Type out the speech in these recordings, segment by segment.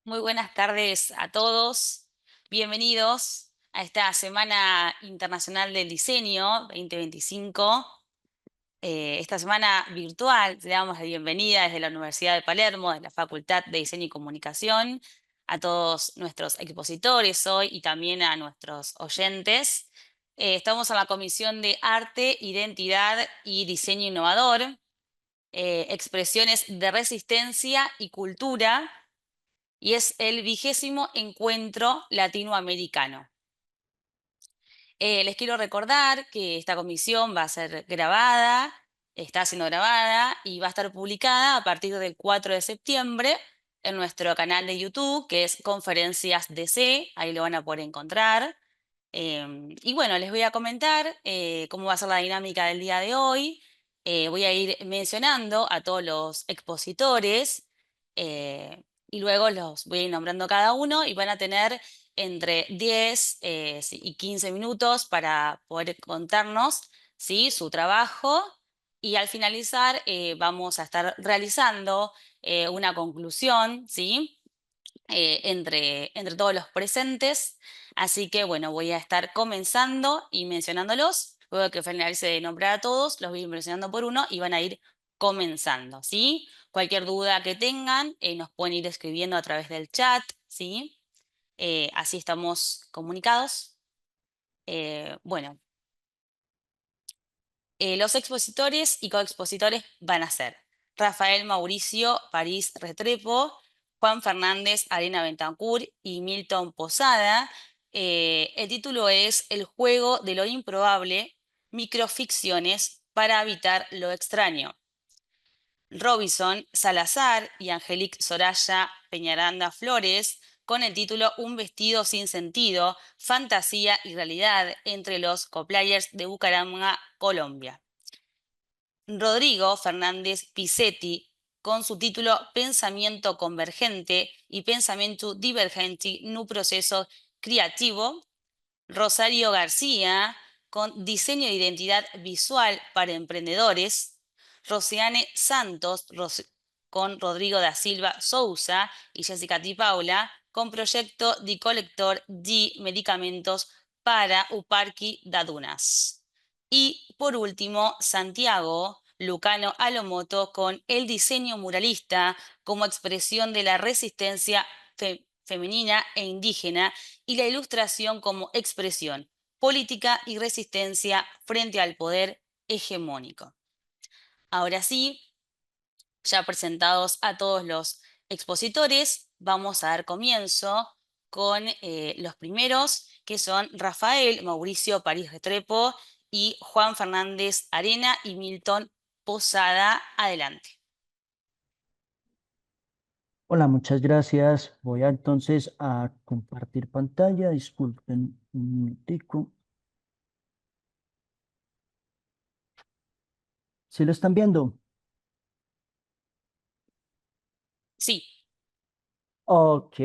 Muy buenas tardes a todos. Bienvenidos a esta Semana Internacional del Diseño 2025. Esta semana virtual le damos la bienvenida desde la Universidad de Palermo, de la Facultad de Diseño y Comunicación, a todos nuestros expositores hoy y también a nuestros oyentes. Estamos en la Comisión de Arte, Identidad y Diseño Innovador, expresiones de resistencia y cultura, y es el 20º encuentro latinoamericano. Les quiero recordar que esta comisión va a ser grabada, está siendo grabada y va a estar publicada a partir del 4 de septiembre en nuestro canal de YouTube, que es Conferencias DC, ahí lo van a poder encontrar. Y bueno, les voy a comentar cómo va a ser la dinámica del día de hoy. Voy a ir mencionando a todos los expositores y luego los voy a ir nombrando cada uno y van a tener entre 10 y 15 minutos para poder contarnos, ¿sí?, su trabajo, y al finalizar vamos a estar realizando una conclusión, ¿sí?, entre todos los presentes. Así que bueno, voy a estar comenzando y mencionándolos. Luego que finalice de nombrar a todos, los voy a ir mencionando por uno y van a ir comenzando, ¿sí? Cualquier duda que tengan, nos pueden ir escribiendo a través del chat, ¿sí? Así estamos comunicados. Bueno, los expositores y coexpositores van a ser Rafael Mauricio París Restrepo, Juan Fernández Arena Bentancur y Milton Posada. El título es El juego de lo improbable, microficciones para habitar lo extraño. Robinson Salazar y Angelique Soraya Peñaranda Flores, con el título Un vestido sin sentido, fantasía y realidad entre los cosplayers de Bucaramanga, Colombia. Rodrigo Fernández Pisetti, con su título Pensamiento convergente y Pensamiento divergente en un proceso creativo. Rosario García, con Diseño de identidad visual para emprendedores. Rosiane Santos, con Rodrigo da Silva Souza y Jessica Di Paula, con proyecto de colector de medicamentos para Uparqui da Dunas. Y por último, Santiago Lucano Alomoto, con el diseño muralista como expresión de la resistencia femenina e indígena y la ilustración como expresión política y resistencia frente al poder hegemónico. Ahora sí, ya presentados a todos los expositores, vamos a dar comienzo con los primeros, que son Rafael Mauricio París Restrepo y Juan Fernández Arena y Milton Posada. Adelante. Hola, muchas gracias. Voy entonces a compartir pantalla. Disculpen un minutico. ¿Sí lo están viendo? Sí. Ok,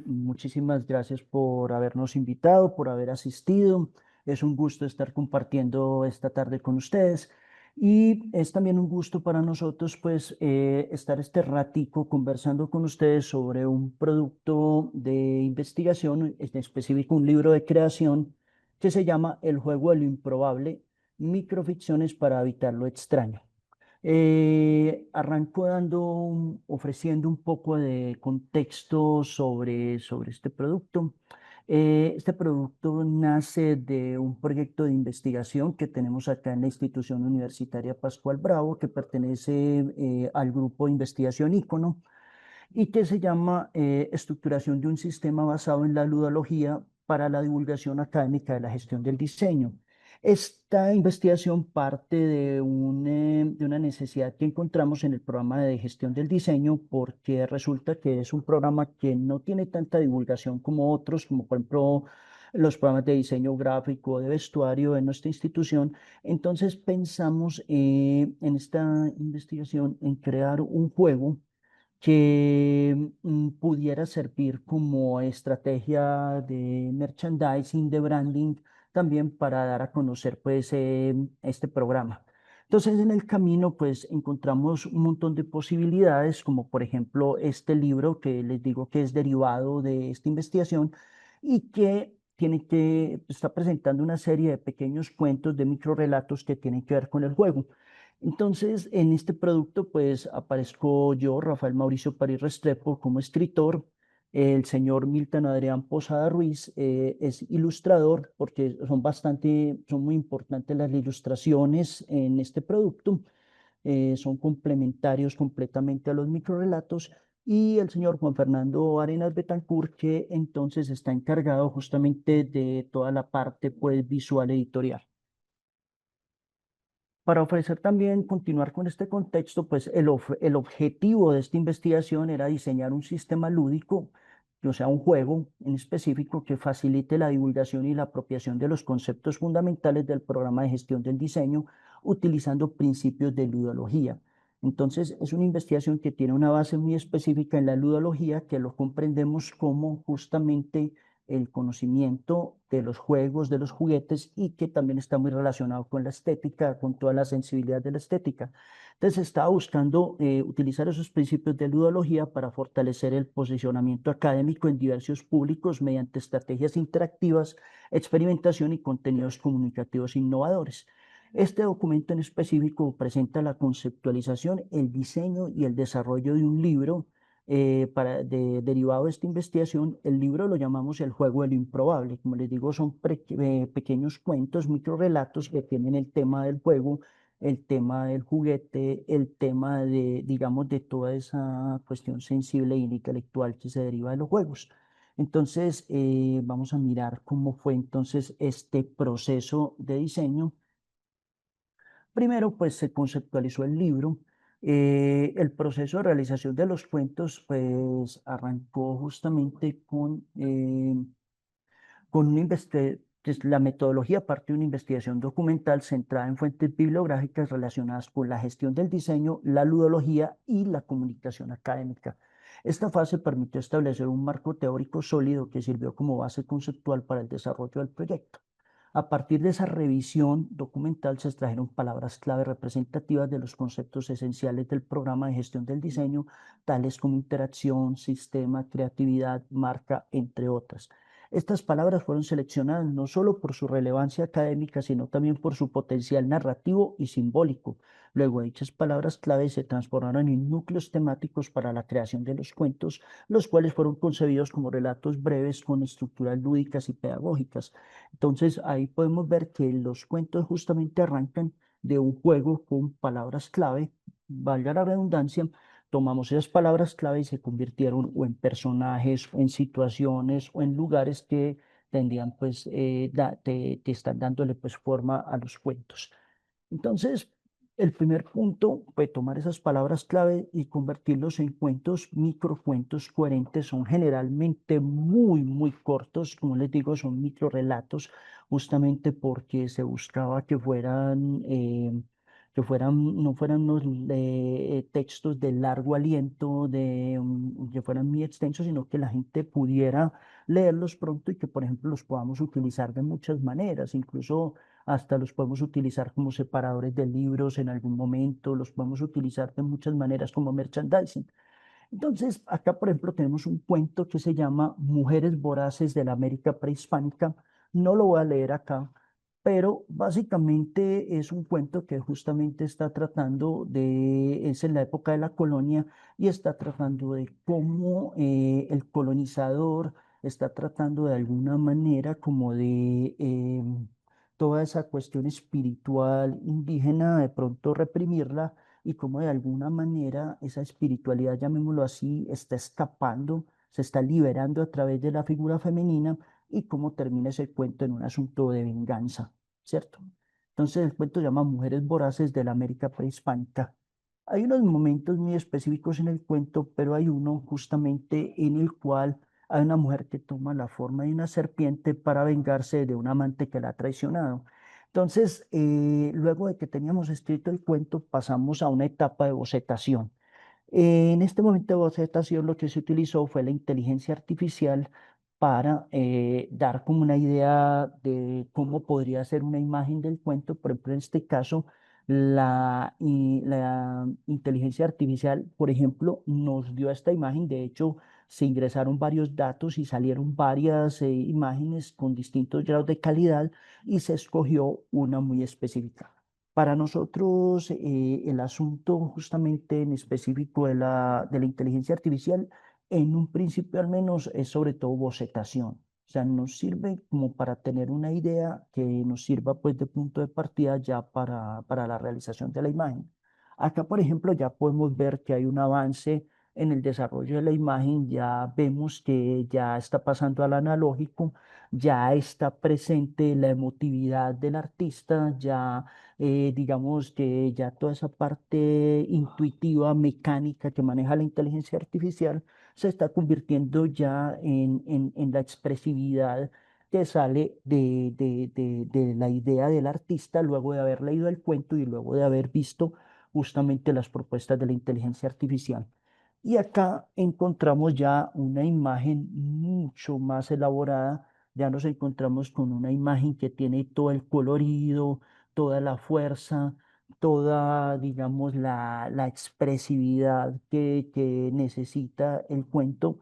muchísimas gracias por habernos invitado, por haber asistido. Es un gusto estar compartiendo esta tarde con ustedes. Y es también un gusto para nosotros, pues, estar este ratico conversando con ustedes sobre un producto de investigación, en específico un libro de creación que se llama El juego de lo improbable, microficciones para habitar lo extraño. Arrancó ofreciendo un poco de contexto sobre este producto. Este producto nace de un proyecto de investigación que tenemos acá en la institución universitaria Pascual Bravo, que pertenece al grupo de investigación Ícono y que se llama Estructuración de un sistema basado en la ludología para la divulgación académica de la gestión del diseño. Esta investigación parte de una necesidad que encontramos en el programa de gestión del diseño, porque resulta que es un programa que no tiene tanta divulgación como otros, como por ejemplo los programas de diseño gráfico o de vestuario en nuestra institución. Entonces pensamos en esta investigación en crear un juego que pudiera servir como estrategia de merchandising, de branding, también para dar a conocer pues este programa. Entonces, en el camino, pues encontramos un montón de posibilidades, como por ejemplo este libro que les digo que es derivado de esta investigación y que está presentando una serie de pequeños cuentos, de microrelatos que tienen que ver con el juego. Entonces, en este producto, pues aparezco yo, Rafael Mauricio París Restrepo, como escritor. El señor Milton Adrián Posada Ruiz es ilustrador porque son muy importantes las ilustraciones en este producto. Son complementarios completamente a los microrelatos. Y el señor Juan Fernando Arenas Betancourt, que entonces está encargado justamente de toda la parte pues, visual editorial. Para ofrecer también, continuar con este contexto, pues el objetivo de esta investigación era diseñar un sistema lúdico, o sea, un juego en específico que facilite la divulgación y la apropiación de los conceptos fundamentales del programa de gestión del diseño, utilizando principios de ludología. Entonces, es una investigación que tiene una base muy específica en la ludología, que lo comprendemos como justamente el conocimiento de los juegos, de los juguetes y que también está muy relacionado con la estética, con toda la sensibilidad de la estética. Entonces estaba buscando utilizar esos principios de ludología para fortalecer el posicionamiento académico en diversos públicos mediante estrategias interactivas, experimentación y contenidos comunicativos innovadores. Este documento en específico presenta la conceptualización, el diseño y el desarrollo de un libro derivado de esta investigación. El libro lo llamamos El juego de lo improbable. Como les digo, son pequeños cuentos, microrelatos que tienen el tema del juego, el tema del juguete, el tema de, digamos, de toda esa cuestión sensible e intelectual que se deriva de los juegos. Entonces, vamos a mirar cómo fue entonces este proceso de diseño. Primero, pues se conceptualizó el libro. El proceso de realización de los cuentos, pues arrancó justamente con pues, la metodología parte de una investigación documental centrada en fuentes bibliográficas relacionadas con la gestión del diseño, la ludología y la comunicación académica. Esta fase permitió establecer un marco teórico sólido que sirvió como base conceptual para el desarrollo del proyecto. A partir de esa revisión documental se extrajeron palabras clave representativas de los conceptos esenciales del programa de gestión del diseño, tales como interacción, sistema, creatividad, marca, entre otras. Estas palabras fueron seleccionadas no solo por su relevancia académica, sino también por su potencial narrativo y simbólico. Luego, dichas palabras clave se transformaron en núcleos temáticos para la creación de los cuentos, los cuales fueron concebidos como relatos breves con estructuras lúdicas y pedagógicas. Entonces, ahí podemos ver que los cuentos justamente arrancan de un juego con palabras clave, valga la redundancia. Tomamos esas palabras clave y se convirtieron o en personajes, o en situaciones, o en lugares que tendrían, pues, te están dándole, pues, forma a los cuentos. Entonces, el primer punto fue tomar esas palabras clave y convertirlos en cuentos, microcuentos coherentes. Son generalmente muy cortos, como les digo, son microrelatos, justamente porque se buscaba no fueran unos textos de largo aliento, que fueran muy extensos, sino que la gente pudiera leerlos pronto y que, por ejemplo, los podamos utilizar de muchas maneras, incluso hasta los podemos utilizar como separadores de libros en algún momento, los podemos utilizar de muchas maneras como merchandising. Entonces, acá, por ejemplo, tenemos un cuento que se llama Mujeres Voraces de la América Prehispánica. No lo voy a leer acá, pero básicamente es un cuento que justamente está tratando es en la época de la colonia y está tratando de cómo el colonizador está tratando de alguna manera como de toda esa cuestión espiritual indígena, de pronto reprimirla y cómo de alguna manera esa espiritualidad, llamémoslo así, está escapando, se está liberando a través de la figura femenina y cómo termina ese cuento en un asunto de venganza, ¿cierto? Entonces el cuento se llama Mujeres Voraces de la América Prehispánica. Hay unos momentos muy específicos en el cuento, pero hay uno justamente en el cual hay una mujer que toma la forma de una serpiente para vengarse de un amante que la ha traicionado. Entonces, luego de que teníamos escrito el cuento, pasamos a una etapa de bocetación. En este momento de bocetación, lo que se utilizó fue la inteligencia artificial para dar como una idea de cómo podría ser una imagen del cuento. Por ejemplo, en este caso, La inteligencia artificial, por ejemplo, nos dio esta imagen. De hecho, se ingresaron varios datos y salieron varias imágenes con distintos grados de calidad y se escogió una muy específica. Para nosotros, el asunto justamente en específico de la inteligencia artificial, en un principio al menos, es sobre todo bocetación. O sea, nos sirve como para tener una idea que nos sirva pues de punto de partida ya para la realización de la imagen. Acá, por ejemplo, ya podemos ver que hay un avance en el desarrollo de la imagen, ya vemos que ya está pasando al analógico, ya está presente la emotividad del artista, ya digamos que ya toda esa parte intuitiva, mecánica que maneja la inteligencia artificial se está convirtiendo ya en la expresividad que sale de la idea del artista luego de haber leído el cuento y luego de haber visto justamente las propuestas de la inteligencia artificial. Y acá encontramos ya una imagen mucho más elaborada, ya nos encontramos con una imagen que tiene todo el colorido, toda la fuerza, toda, digamos, la expresividad que necesita el cuento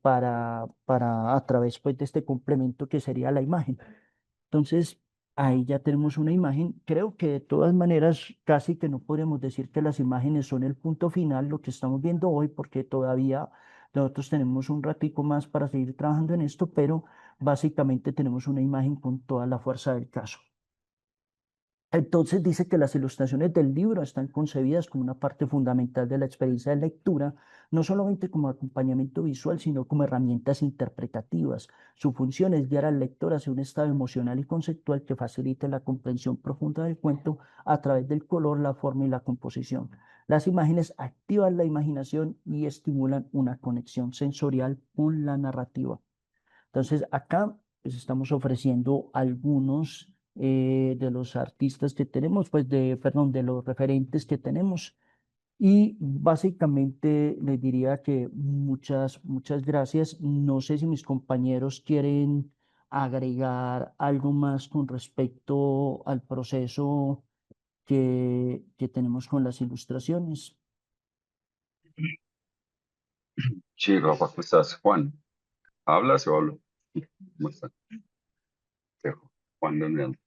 para a través pues, de este complemento que sería la imagen. Entonces, ahí ya tenemos una imagen. Creo que de todas maneras, casi que no podríamos decir que las imágenes son el punto final, lo que estamos viendo hoy, porque todavía nosotros tenemos un ratico más para seguir trabajando en esto, pero básicamente tenemos una imagen con toda la fuerza del caso. Entonces dice que las ilustraciones del libro están concebidas como una parte fundamental de la experiencia de lectura, no solamente como acompañamiento visual, sino como herramientas interpretativas. Su función es guiar al lector hacia un estado emocional y conceptual que facilite la comprensión profunda del cuento a través del color, la forma y la composición. Las imágenes activan la imaginación y estimulan una conexión sensorial con la narrativa. Entonces, acá pues, estamos ofreciendo algunos de los artistas que tenemos, pues perdón, de los referentes que tenemos. Y básicamente les diría que muchas gracias. No sé si mis compañeros quieren agregar algo más con respecto al proceso que tenemos con las ilustraciones. Sí, Rafa, ¿cómo estás? Juan, ¿hablas o hablo? ¿Cómo estás? Juan, ¿dónde andas?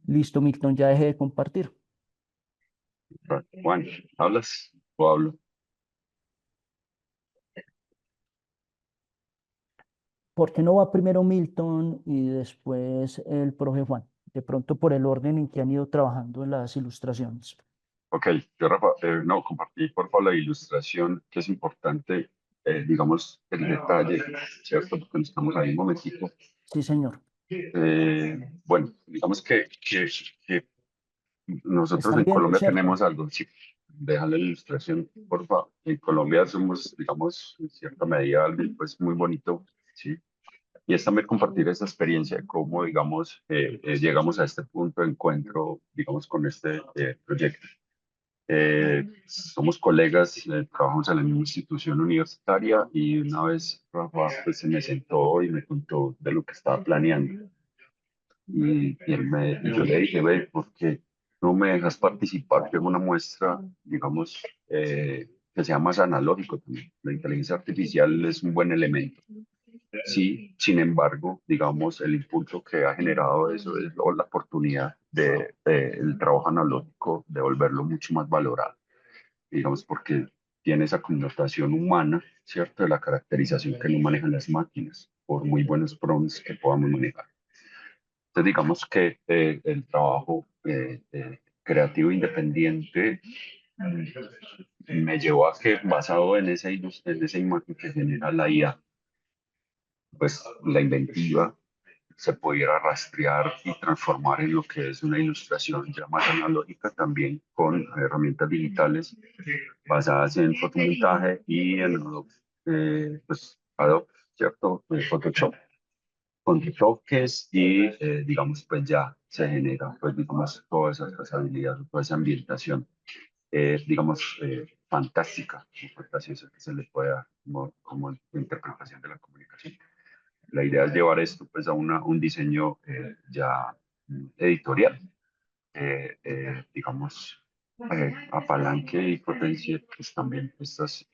Listo, Milton, ya dejé de compartir. Juan, ¿hablas o hablo? ¿Por qué no va primero Milton y después el profe Juan? De pronto por el orden en que han ido trabajando en las ilustraciones. Ok, yo, Rafa, no, compartí por favor la ilustración, que es importante, digamos, el detalle, ¿cierto? Porque nos estamos ahí un momentico. Sí, señor. Bueno, digamos que nosotros ¿Están en viendo, Colombia cierto? tenemos algo, sí, deja la ilustración, por favor. En Colombia somos, digamos, en cierta medida algo pues, muy bonito, ¿sí? Y es también compartir esa experiencia de cómo, digamos, llegamos a este punto de encuentro, digamos, con este proyecto. Somos colegas, trabajamos en la misma institución universitaria y una vez Rafa pues, se me sentó y me contó de lo que estaba planeando. Y yo le dije, ve, ¿por qué no me dejas participar en una muestra, digamos, que sea más analógico también? La inteligencia artificial es un buen elemento. Sí, sin embargo, digamos, el impulso que ha generado eso es la oportunidad de el trabajo analógico de volverlo mucho más valorado, digamos, porque tiene esa connotación humana, ¿cierto? De la caracterización que no manejan las máquinas, por muy buenos prompts que podamos manejar. Entonces, digamos que el trabajo creativo independiente me llevó a que, basado en en esa imagen que genera la IA, pues la inventiva se pudiera rastrear y transformar en lo que es una ilustración ya más analógica también con herramientas digitales basadas en fotomontaje y en Adobe, pues Adobe, ¿cierto? Photoshop, con retoques y digamos pues ya se genera pues digamos todas esas habilidades, toda esa ambientación digamos fantástica, fantasiosa que se le puede dar como interpretación de la comunicación. La idea es llevar esto pues a un diseño ya editorial, digamos, apalanque y potencie pues, también estas,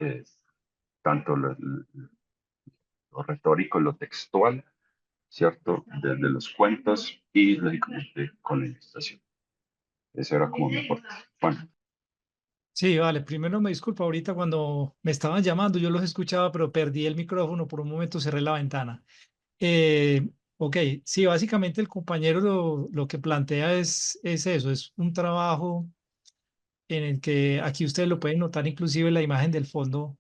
tanto lo retórico, lo textual, ¿cierto? Desde los cuentos y lógicamente con la ilustración. Eso era como mi aporte. Bueno, Sí, vale. Primero me disculpo, ahorita cuando me estaban llamando, yo los escuchaba, pero perdí el micrófono, por un momento cerré la ventana. Ok, sí, básicamente el compañero lo que plantea es eso, es un trabajo en el que aquí ustedes lo pueden notar, inclusive la imagen del fondo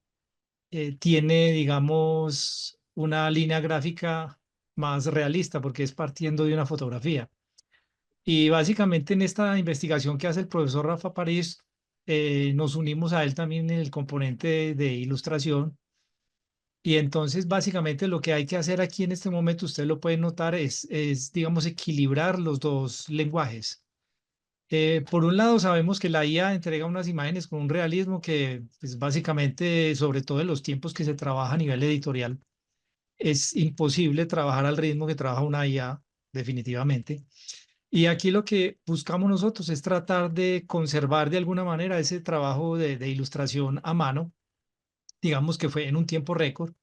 tiene, digamos, una línea gráfica más realista porque es partiendo de una fotografía. Y básicamente en esta investigación que hace el profesor Rafa París, nos unimos a él también en el componente de ilustración. Y entonces básicamente lo que hay que hacer aquí en este momento, usted lo puede notar, digamos, equilibrar los dos lenguajes. Por un lado, sabemos que la IA entrega unas imágenes con un realismo que, pues, básicamente, sobre todo en los tiempos que se trabaja a nivel editorial, es imposible trabajar al ritmo que trabaja una IA, definitivamente. Y aquí lo que buscamos nosotros es tratar de conservar de alguna manera ese trabajo de ilustración a mano, digamos que fue en un tiempo récord.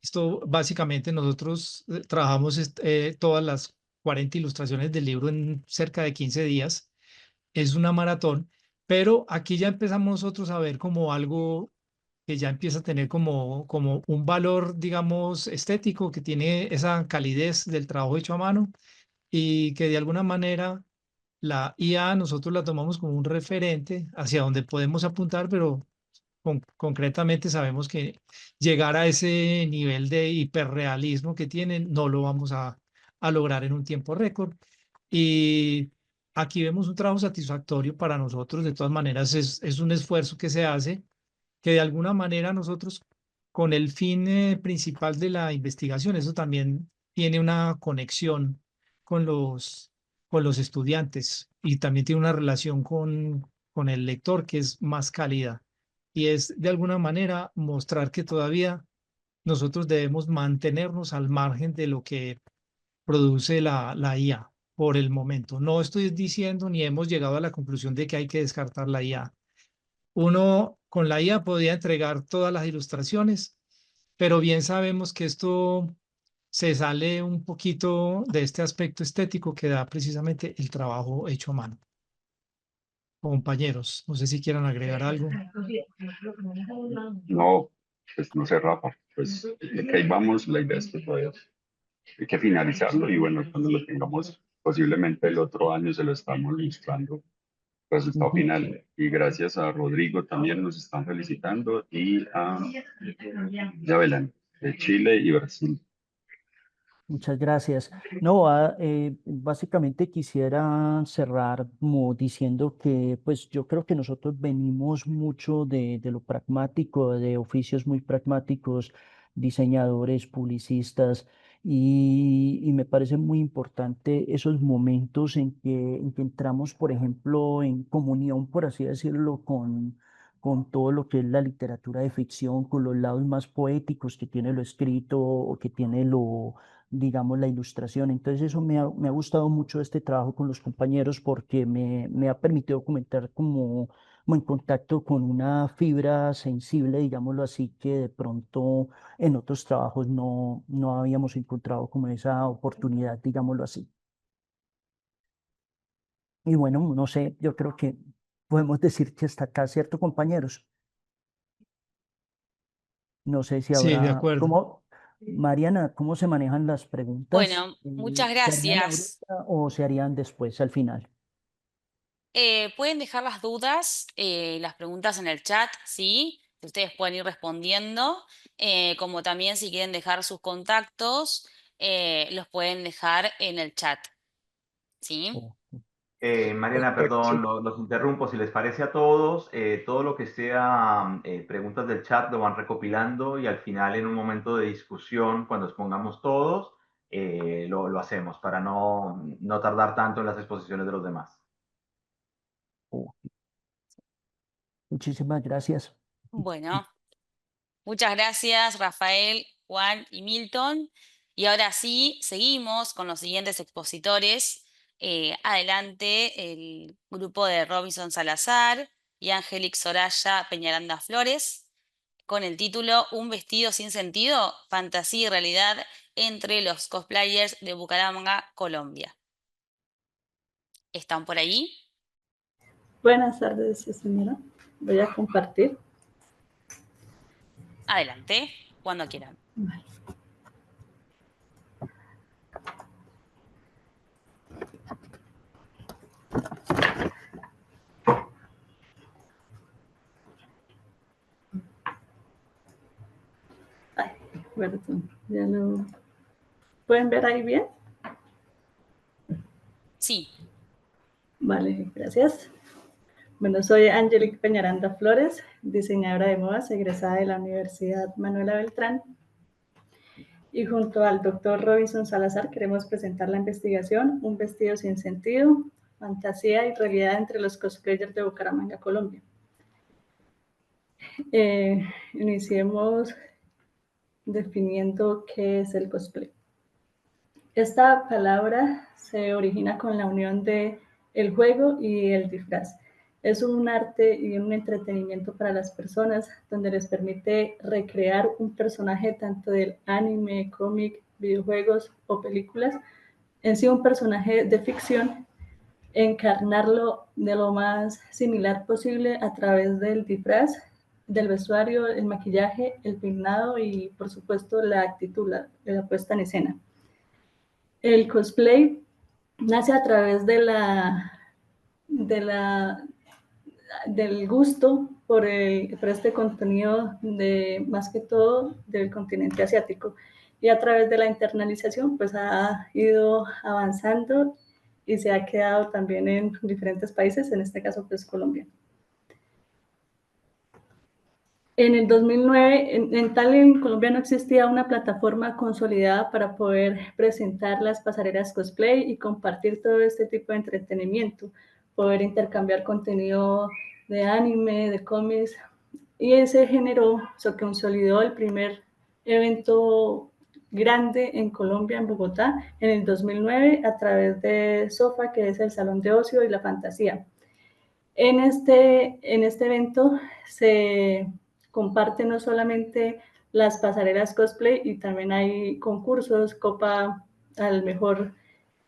Esto básicamente nosotros trabajamos todas las 40 ilustraciones del libro en cerca de 15 días. Es una maratón, pero aquí ya empezamos nosotros a ver como algo que ya empieza a tener como un valor, digamos, estético, que tiene esa calidez del trabajo hecho a mano y que de alguna manera la IA nosotros la tomamos como un referente hacia donde podemos apuntar, pero concretamente sabemos que llegar a ese nivel de hiperrealismo que tienen no lo vamos a lograr en un tiempo récord. Y aquí vemos un trabajo satisfactorio para nosotros. De todas maneras, es un esfuerzo que se hace, que de alguna manera nosotros, con el fin principal de la investigación, eso también tiene una conexión con con los estudiantes y también tiene una relación con el lector que es más cálida. Y es de alguna manera mostrar que todavía nosotros debemos mantenernos al margen de lo que produce la IA por el momento. No estoy diciendo ni hemos llegado a la conclusión de que hay que descartar la IA. Uno con la IA podía entregar todas las ilustraciones, pero bien sabemos que esto se sale un poquito de este aspecto estético que da precisamente el trabajo hecho a mano. Compañeros, no sé si quieran agregar algo. no, pues no sé, Rafa, pues de que ahí vamos, la idea es que todavía hay que finalizarlo y bueno, cuando lo tengamos, posiblemente el otro año se lo estamos mostrando, resultado Ujú. final. Y gracias a Rodrigo también nos están felicitando y a Yavelán de Chile y Brasil. Muchas gracias. No, básicamente quisiera cerrar como diciendo que pues yo creo que nosotros venimos mucho de lo pragmático, de oficios muy pragmáticos, diseñadores, publicistas, y me parece muy importante esos momentos en que entramos, por ejemplo, en comunión, por así decirlo, con todo lo que es la literatura de ficción, con los lados más poéticos que tiene lo escrito o que tiene lo digamos, la ilustración. Entonces eso me ha gustado mucho este trabajo con los compañeros porque me ha permitido comentar como en contacto con una fibra sensible, digámoslo así, que de pronto en otros trabajos no habíamos encontrado como esa oportunidad, digámoslo así. Y bueno, no sé, yo creo que podemos decir que hasta acá, ¿cierto, compañeros? No sé si Sí, de habrá, acuerdo. Mariana, ¿cómo se manejan las preguntas? Bueno, muchas ¿Se harían gracias. ahorita o se harían después, al final? Pueden dejar las dudas, las preguntas en el chat, ¿sí? Ustedes pueden ir respondiendo, como también si quieren dejar sus contactos, los pueden dejar en el chat, ¿sí? Oh, Mariana, perfecto. perdón, los interrumpo. Si les parece a todos, todo lo que sea preguntas del chat lo van recopilando y al final en un momento de discusión, cuando expongamos todos, lo hacemos para no tardar tanto en las exposiciones de los demás. Oh, muchísimas gracias. Bueno, muchas gracias, Rafael, Juan y Milton. Y ahora sí, seguimos con los siguientes expositores. Adelante el grupo de Robinson Salazar y Angélique Soraya Peñaranda Flores, con el título Un vestido sin sentido, fantasía y realidad entre los cosplayers de Bucaramanga, Colombia. ¿Están por ahí? Buenas tardes, señora. Voy a compartir. Adelante, cuando quieran. Vale. Ay, perdón. Ya lo... ¿Pueden ver ahí bien? Sí. Vale, gracias. Bueno, soy Angélique Peñaranda Flores, diseñadora de modas, egresada de la Universidad Manuela Beltrán. Y junto al doctor Robinson Salazar queremos presentar la investigación Un vestido sin sentido, fantasía y realidad entre los cosplayers de Bucaramanga, Colombia. Iniciemos definiendo qué es el cosplay. Esta palabra se origina con la unión de el juego y el disfraz. Es un arte y un entretenimiento para las personas donde les permite recrear un personaje tanto del anime, cómic, videojuegos o películas, en sí un personaje de ficción, encarnarlo de lo más similar posible a través del disfraz, del vestuario, el maquillaje, el peinado y por supuesto la actitud, la puesta en escena. El cosplay nace a través del gusto por este contenido más que todo del continente asiático, y a través de la internalización pues ha ido avanzando y se ha quedado también en diferentes países, en este caso pues Colombia. En el 2009, en Colombia no existía una plataforma consolidada para poder presentar las pasarelas cosplay y compartir todo este tipo de entretenimiento, poder intercambiar contenido de anime, de cómics, y se generó, se consolidó el primer evento grande en Colombia, en Bogotá, en el 2009, a través de SOFA, que es el Salón de Ocio y la Fantasía. En este evento se comparte no solamente las pasarelas cosplay, y también hay concursos, copa al mejor,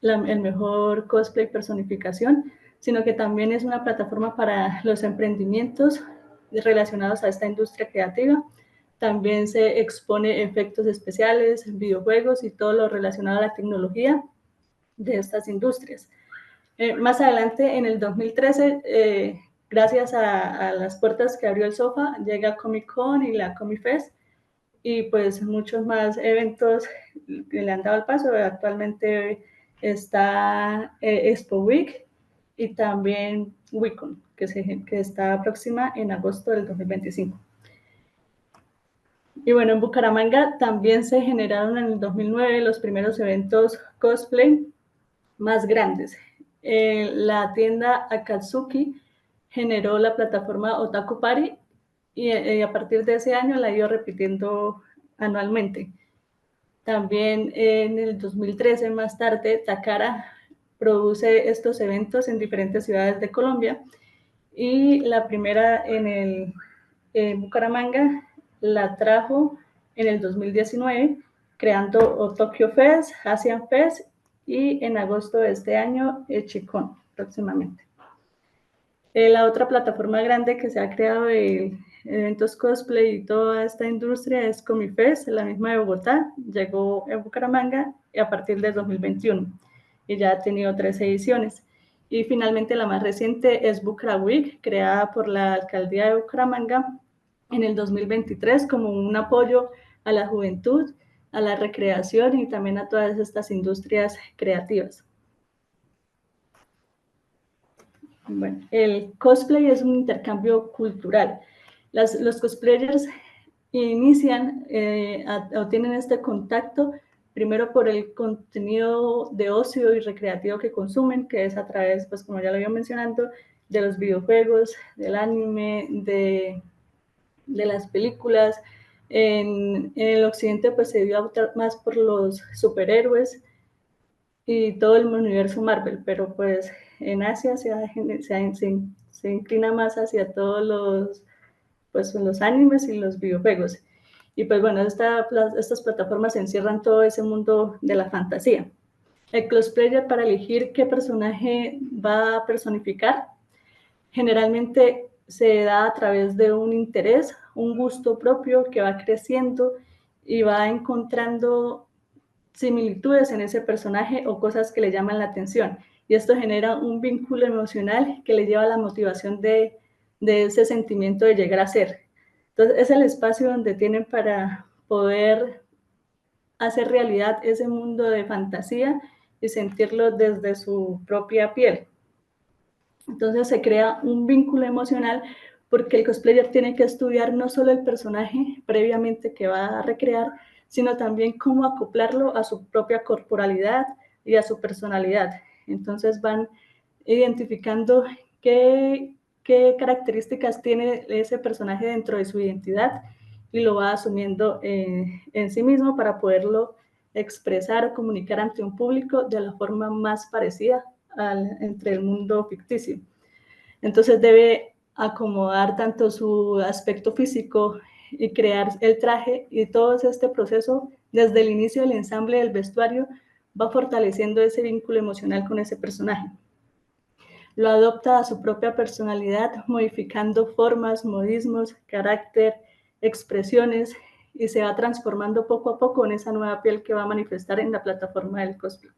el mejor cosplay personificación, sino que también es una plataforma para los emprendimientos relacionados a esta industria creativa. También se expone efectos especiales, videojuegos y todo lo relacionado a la tecnología de estas industrias. Más adelante, en el 2013, gracias a las puertas que abrió el SOFA, llega Comic Con y la Comic Fest, y pues muchos más eventos que le han dado el paso. Actualmente está Expo Week y también Wicon, que está próxima en agosto del 2025. Y bueno, en Bucaramanga también se generaron en el 2009 los primeros eventos cosplay más grandes. La tienda Akatsuki generó la plataforma Otaku Party, y a partir de ese año la ha ido repitiendo anualmente. También en el 2013, más tarde, Takara produce estos eventos en diferentes ciudades de Colombia, y la primera en Bucaramanga la trajo en el 2019, creando Tokyo Fest, Asian Fest, y en agosto de este año Chicón próximamente. La otra plataforma grande que se ha creado de eventos cosplay y toda esta industria es Comifest, la misma de Bogotá, llegó a Bucaramanga a partir del 2021 y ya ha tenido 3 ediciones. Y finalmente la más reciente es Bucara Week, creada por la alcaldía de Bucaramanga en el 2023 como un apoyo a la juventud, a la recreación y también a todas estas industrias creativas. Bueno, el cosplay es un intercambio cultural. Los cosplayers inician o tienen este contacto primero por el contenido de ocio y recreativo que consumen, que es a través, pues como ya lo iba mencionando, de los videojuegos, del anime, de las películas. En el occidente pues se dio más por los superhéroes, y todo el universo Marvel, pero pues en Asia se inclina más hacia todos los animes y los videojuegos. Y pues bueno, estas plataformas encierran todo ese mundo de la fantasía. El cosplayer, para elegir qué personaje va a personificar, generalmente se da a través de un interés, un gusto propio que va creciendo y va encontrando similitudes en ese personaje o cosas que le llaman la atención. Y esto genera un vínculo emocional que le lleva a la motivación de ese sentimiento de llegar a ser. Entonces, es el espacio donde tienen para poder hacer realidad ese mundo de fantasía y sentirlo desde su propia piel. Entonces se crea un vínculo emocional porque el cosplayer tiene que estudiar no solo el personaje previamente que va a recrear, sino también cómo acoplarlo a su propia corporalidad y a su personalidad. Entonces van identificando qué características tiene ese personaje dentro de su identidad y lo va asumiendo en sí mismo para poderlo expresar o comunicar ante un público de la forma más parecida entre el mundo ficticio. Entonces debe acomodar tanto su aspecto físico y crear el traje, y todo este proceso, desde el inicio del ensamble del vestuario, va fortaleciendo ese vínculo emocional con ese personaje. Lo adopta a su propia personalidad, modificando formas, modismos, carácter, expresiones, y se va transformando poco a poco en esa nueva piel que va a manifestar en la plataforma del cosplay.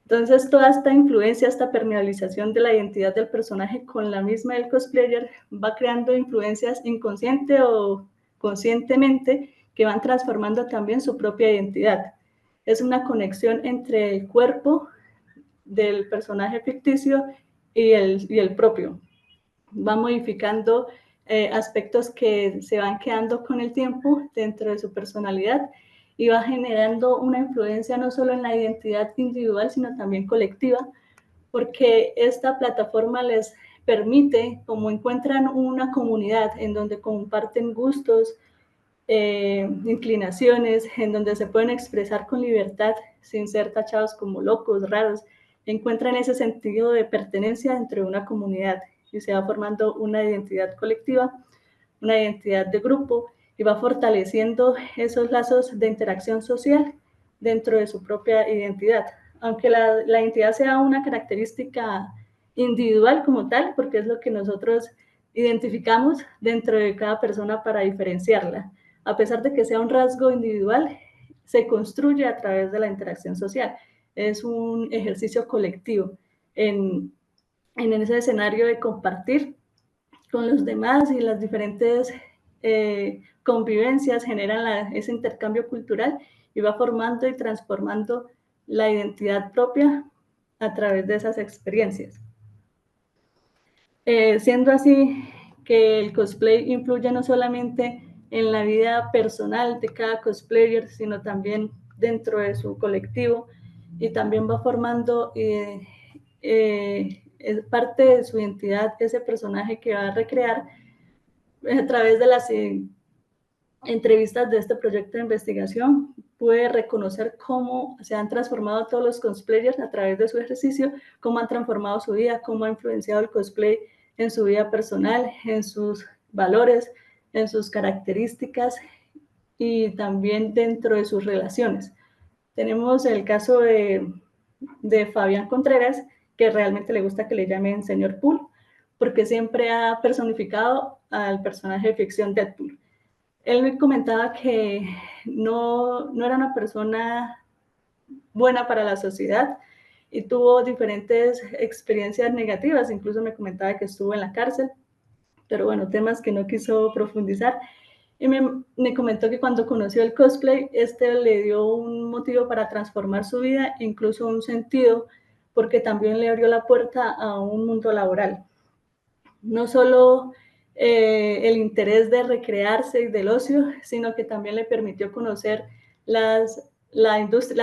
Entonces, toda esta influencia, esta permeabilización de la identidad del personaje con la misma del cosplayer va creando influencias inconsciente o conscientemente que van transformando también su propia identidad. Es una conexión entre el cuerpo del personaje ficticio y el propio. Va modificando aspectos que se van quedando con el tiempo dentro de su personalidad y va generando una influencia no solo en la identidad individual, sino también colectiva, porque esta plataforma les permite, como encuentran una comunidad en donde comparten gustos, inclinaciones, en donde se pueden expresar con libertad sin ser tachados como locos, raros, encuentran ese sentido de pertenencia dentro de una comunidad y se va formando una identidad colectiva, una identidad de grupo, y va fortaleciendo esos lazos de interacción social dentro de su propia identidad. Aunque la identidad sea una característica individual como tal, porque es lo que nosotros identificamos dentro de cada persona para diferenciarla. A pesar de que sea un rasgo individual, se construye a través de la interacción social. Es un ejercicio colectivo en ese escenario de compartir con los demás, y las diferentes convivencias generan ese intercambio cultural y va formando y transformando la identidad propia a través de esas experiencias. Siendo así que el cosplay influye no solamente en la vida personal de cada cosplayer, sino también dentro de su colectivo, y también va formando parte de su identidad ese personaje que va a recrear. A través de las entrevistas de este proyecto de investigación, pude reconocer cómo se han transformado todos los cosplayers a través de su ejercicio, cómo han transformado su vida, cómo ha influenciado el cosplay en su vida personal, en sus valores, en sus características y también dentro de sus relaciones. Tenemos el caso de Fabián Contreras, que realmente le gusta que le llamen señor Poole, porque siempre ha personificado al personaje de ficción Deadpool. Él me comentaba que no era una persona buena para la sociedad y tuvo diferentes experiencias negativas, incluso me comentaba que estuvo en la cárcel, pero bueno, temas que no quiso profundizar. Y me comentó que cuando conoció el cosplay, le dio un motivo para transformar su vida, incluso un sentido, porque también le abrió la puerta a un mundo laboral. No solo el interés de recrearse y del ocio, sino que también le permitió conocer las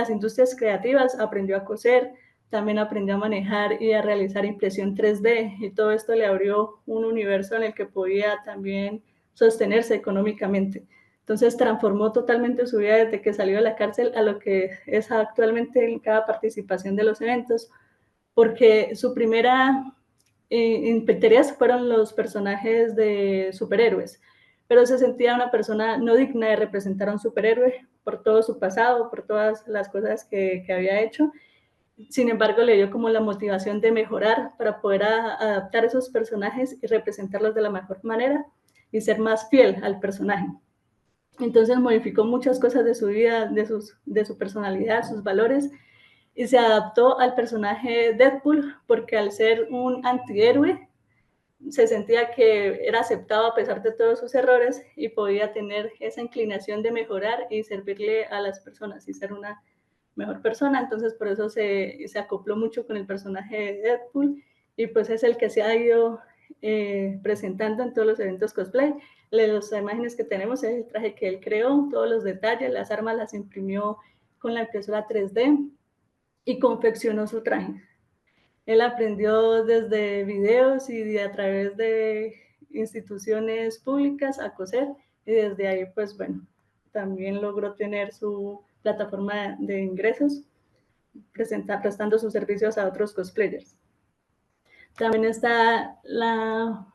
industrias creativas, aprendió a coser, también aprendió a manejar y a realizar impresión 3D, y todo esto le abrió un universo en el que podía también sostenerse económicamente. Entonces transformó totalmente su vida desde que salió de la cárcel a lo que es actualmente en cada participación de los eventos, porque su primera interés fueron los personajes de superhéroes, pero se sentía una persona no digna de representar a un superhéroe por todo su pasado, por todas las cosas que había hecho. Sin embargo, le dio como la motivación de mejorar para poder adaptar esos personajes y representarlos de la mejor manera y ser más fiel al personaje. Entonces modificó muchas cosas de su vida, de su personalidad, sus valores, y se adaptó al personaje Deadpool porque al ser un antihéroe se sentía que era aceptado a pesar de todos sus errores y podía tener esa inclinación de mejorar y servirle a las personas y ser una mejor persona. Entonces por eso se acopló mucho con el personaje de Deadpool y pues es el que se ha ido presentando en todos los eventos cosplay. Las imágenes que tenemos es el traje que él creó, todos los detalles, las armas las imprimió con la impresora 3D y confeccionó su traje. Él aprendió desde videos y a través de instituciones públicas a coser y desde ahí pues bueno, también logró tener su plataforma de ingresos prestando sus servicios a otros cosplayers. También está la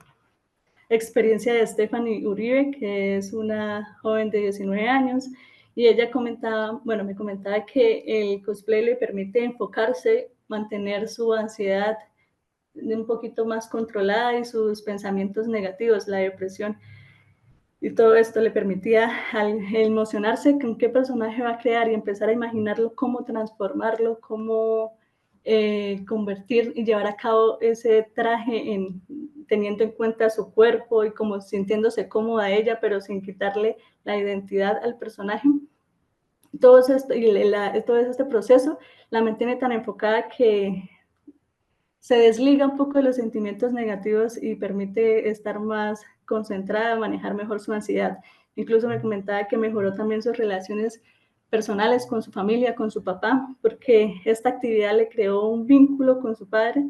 experiencia de Stephanie Uribe, que es una joven de 19 años, y ella me comentaba que el cosplay le permite enfocarse, mantener su ansiedad un poquito más controlada y sus pensamientos negativos, la depresión. Y todo esto le permitía al emocionarse con qué personaje va a crear y empezar a imaginarlo, cómo transformarlo, cómo convertir y llevar a cabo ese traje teniendo en cuenta su cuerpo y como sintiéndose cómoda ella, pero sin quitarle la identidad al personaje. Todo este proceso la mantiene tan enfocada que se desliga un poco de los sentimientos negativos y permite estar más concentrada, manejar mejor su ansiedad. Incluso me comentaba que mejoró también sus relaciones personales con su familia, con su papá, porque esta actividad le creó un vínculo con su padre,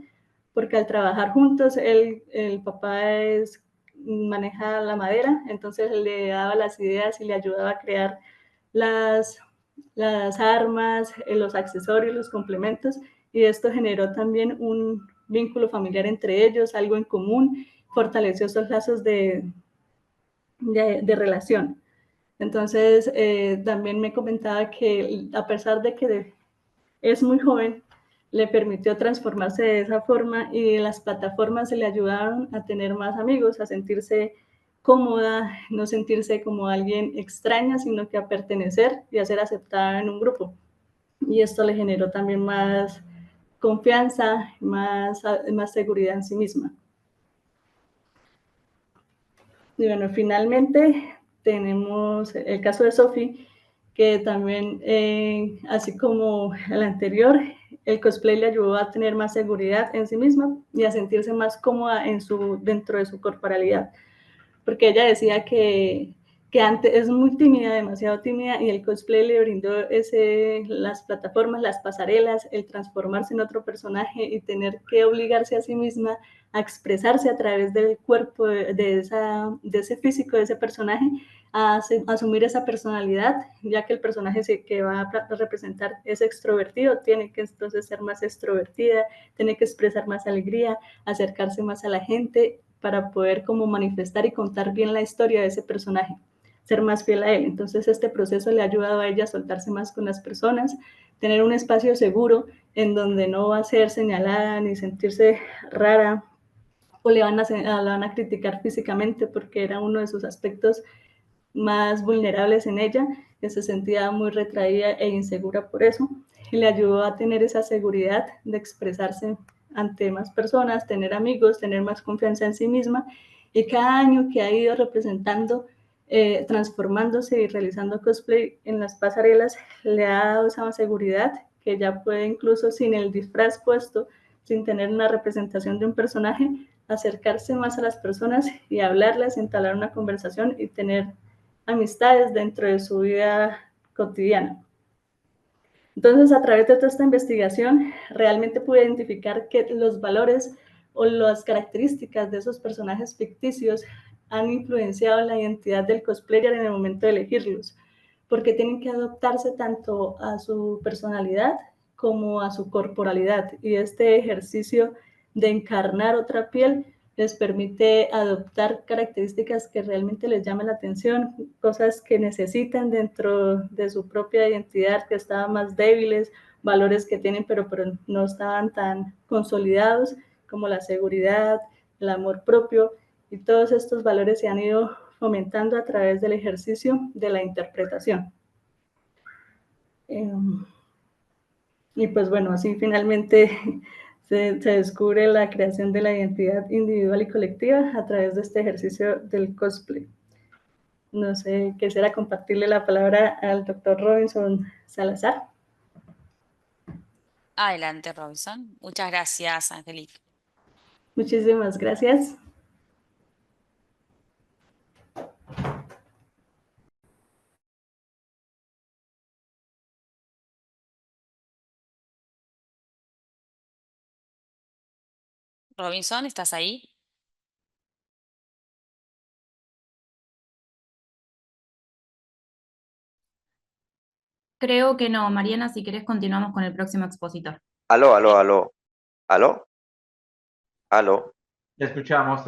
porque al trabajar juntos, el papá maneja la madera, entonces le daba las ideas y le ayudaba a crear las armas, los accesorios, los complementos, y esto generó también un vínculo familiar entre ellos, algo en común, fortaleció esos lazos de relación. Entonces, también me comentaba que a pesar de que es muy joven, le permitió transformarse de esa forma y las plataformas se le ayudaron a tener más amigos, a sentirse cómoda, no sentirse como alguien extraña, sino que a pertenecer y a ser aceptada en un grupo. Y esto le generó también más confianza, más seguridad en sí misma. Y bueno, finalmente tenemos el caso de Sophie, que también, así como el anterior, el cosplay le ayudó a tener más seguridad en sí misma y a sentirse más cómoda dentro de su corporalidad. Porque ella decía que antes es muy tímida, demasiado tímida, y el cosplay le brindó las plataformas, las pasarelas, el transformarse en otro personaje y tener que obligarse a sí misma a expresarse a través del cuerpo, de ese físico, de ese personaje, a asumir esa personalidad, ya que el personaje que va a representar es extrovertido, tiene que entonces ser más extrovertida, tiene que expresar más alegría, acercarse más a la gente para poder como manifestar y contar bien la historia de ese personaje, ser más fiel a él. Entonces este proceso le ha ayudado a ella a soltarse más con las personas, tener un espacio seguro en donde no va a ser señalada ni sentirse rara o la van a criticar físicamente, porque era uno de sus aspectos más vulnerables en ella, que se sentía muy retraída e insegura por eso, y le ayudó a tener esa seguridad de expresarse ante más personas, tener amigos, tener más confianza en sí misma, y cada año que ha ido representando, transformándose y realizando cosplay en las pasarelas, le ha dado esa seguridad que ya puede, incluso sin el disfraz puesto, sin tener una representación de un personaje, acercarse más a las personas y hablarles, entablar una conversación y tener amistades dentro de su vida cotidiana. Entonces, a través de toda esta investigación, realmente pude identificar que los valores o las características de esos personajes ficticios han influenciado la identidad del cosplayer en el momento de elegirlos, porque tienen que adaptarse tanto a su personalidad como a su corporalidad, y este ejercicio de encarnar otra piel les permite adoptar características que realmente les llaman la atención, cosas que necesitan dentro de su propia identidad, que estaban más débiles, valores que tienen pero no estaban tan consolidados, como la seguridad, el amor propio, y todos estos valores se han ido fomentando a través del ejercicio de la interpretación. Y pues bueno, así finalmente se descubre la creación de la identidad individual y colectiva a través de este ejercicio del cosplay. No sé, quisiera compartirle la palabra al doctor Robinson Salazar. Adelante, Robinson. Muchas gracias, Angélica. Muchísimas gracias. Robinson, ¿estás ahí? Creo que no. Mariana, si querés continuamos con el próximo expositor. Aló, aló, aló. ¿Aló? ¿Aló? Te escuchamos,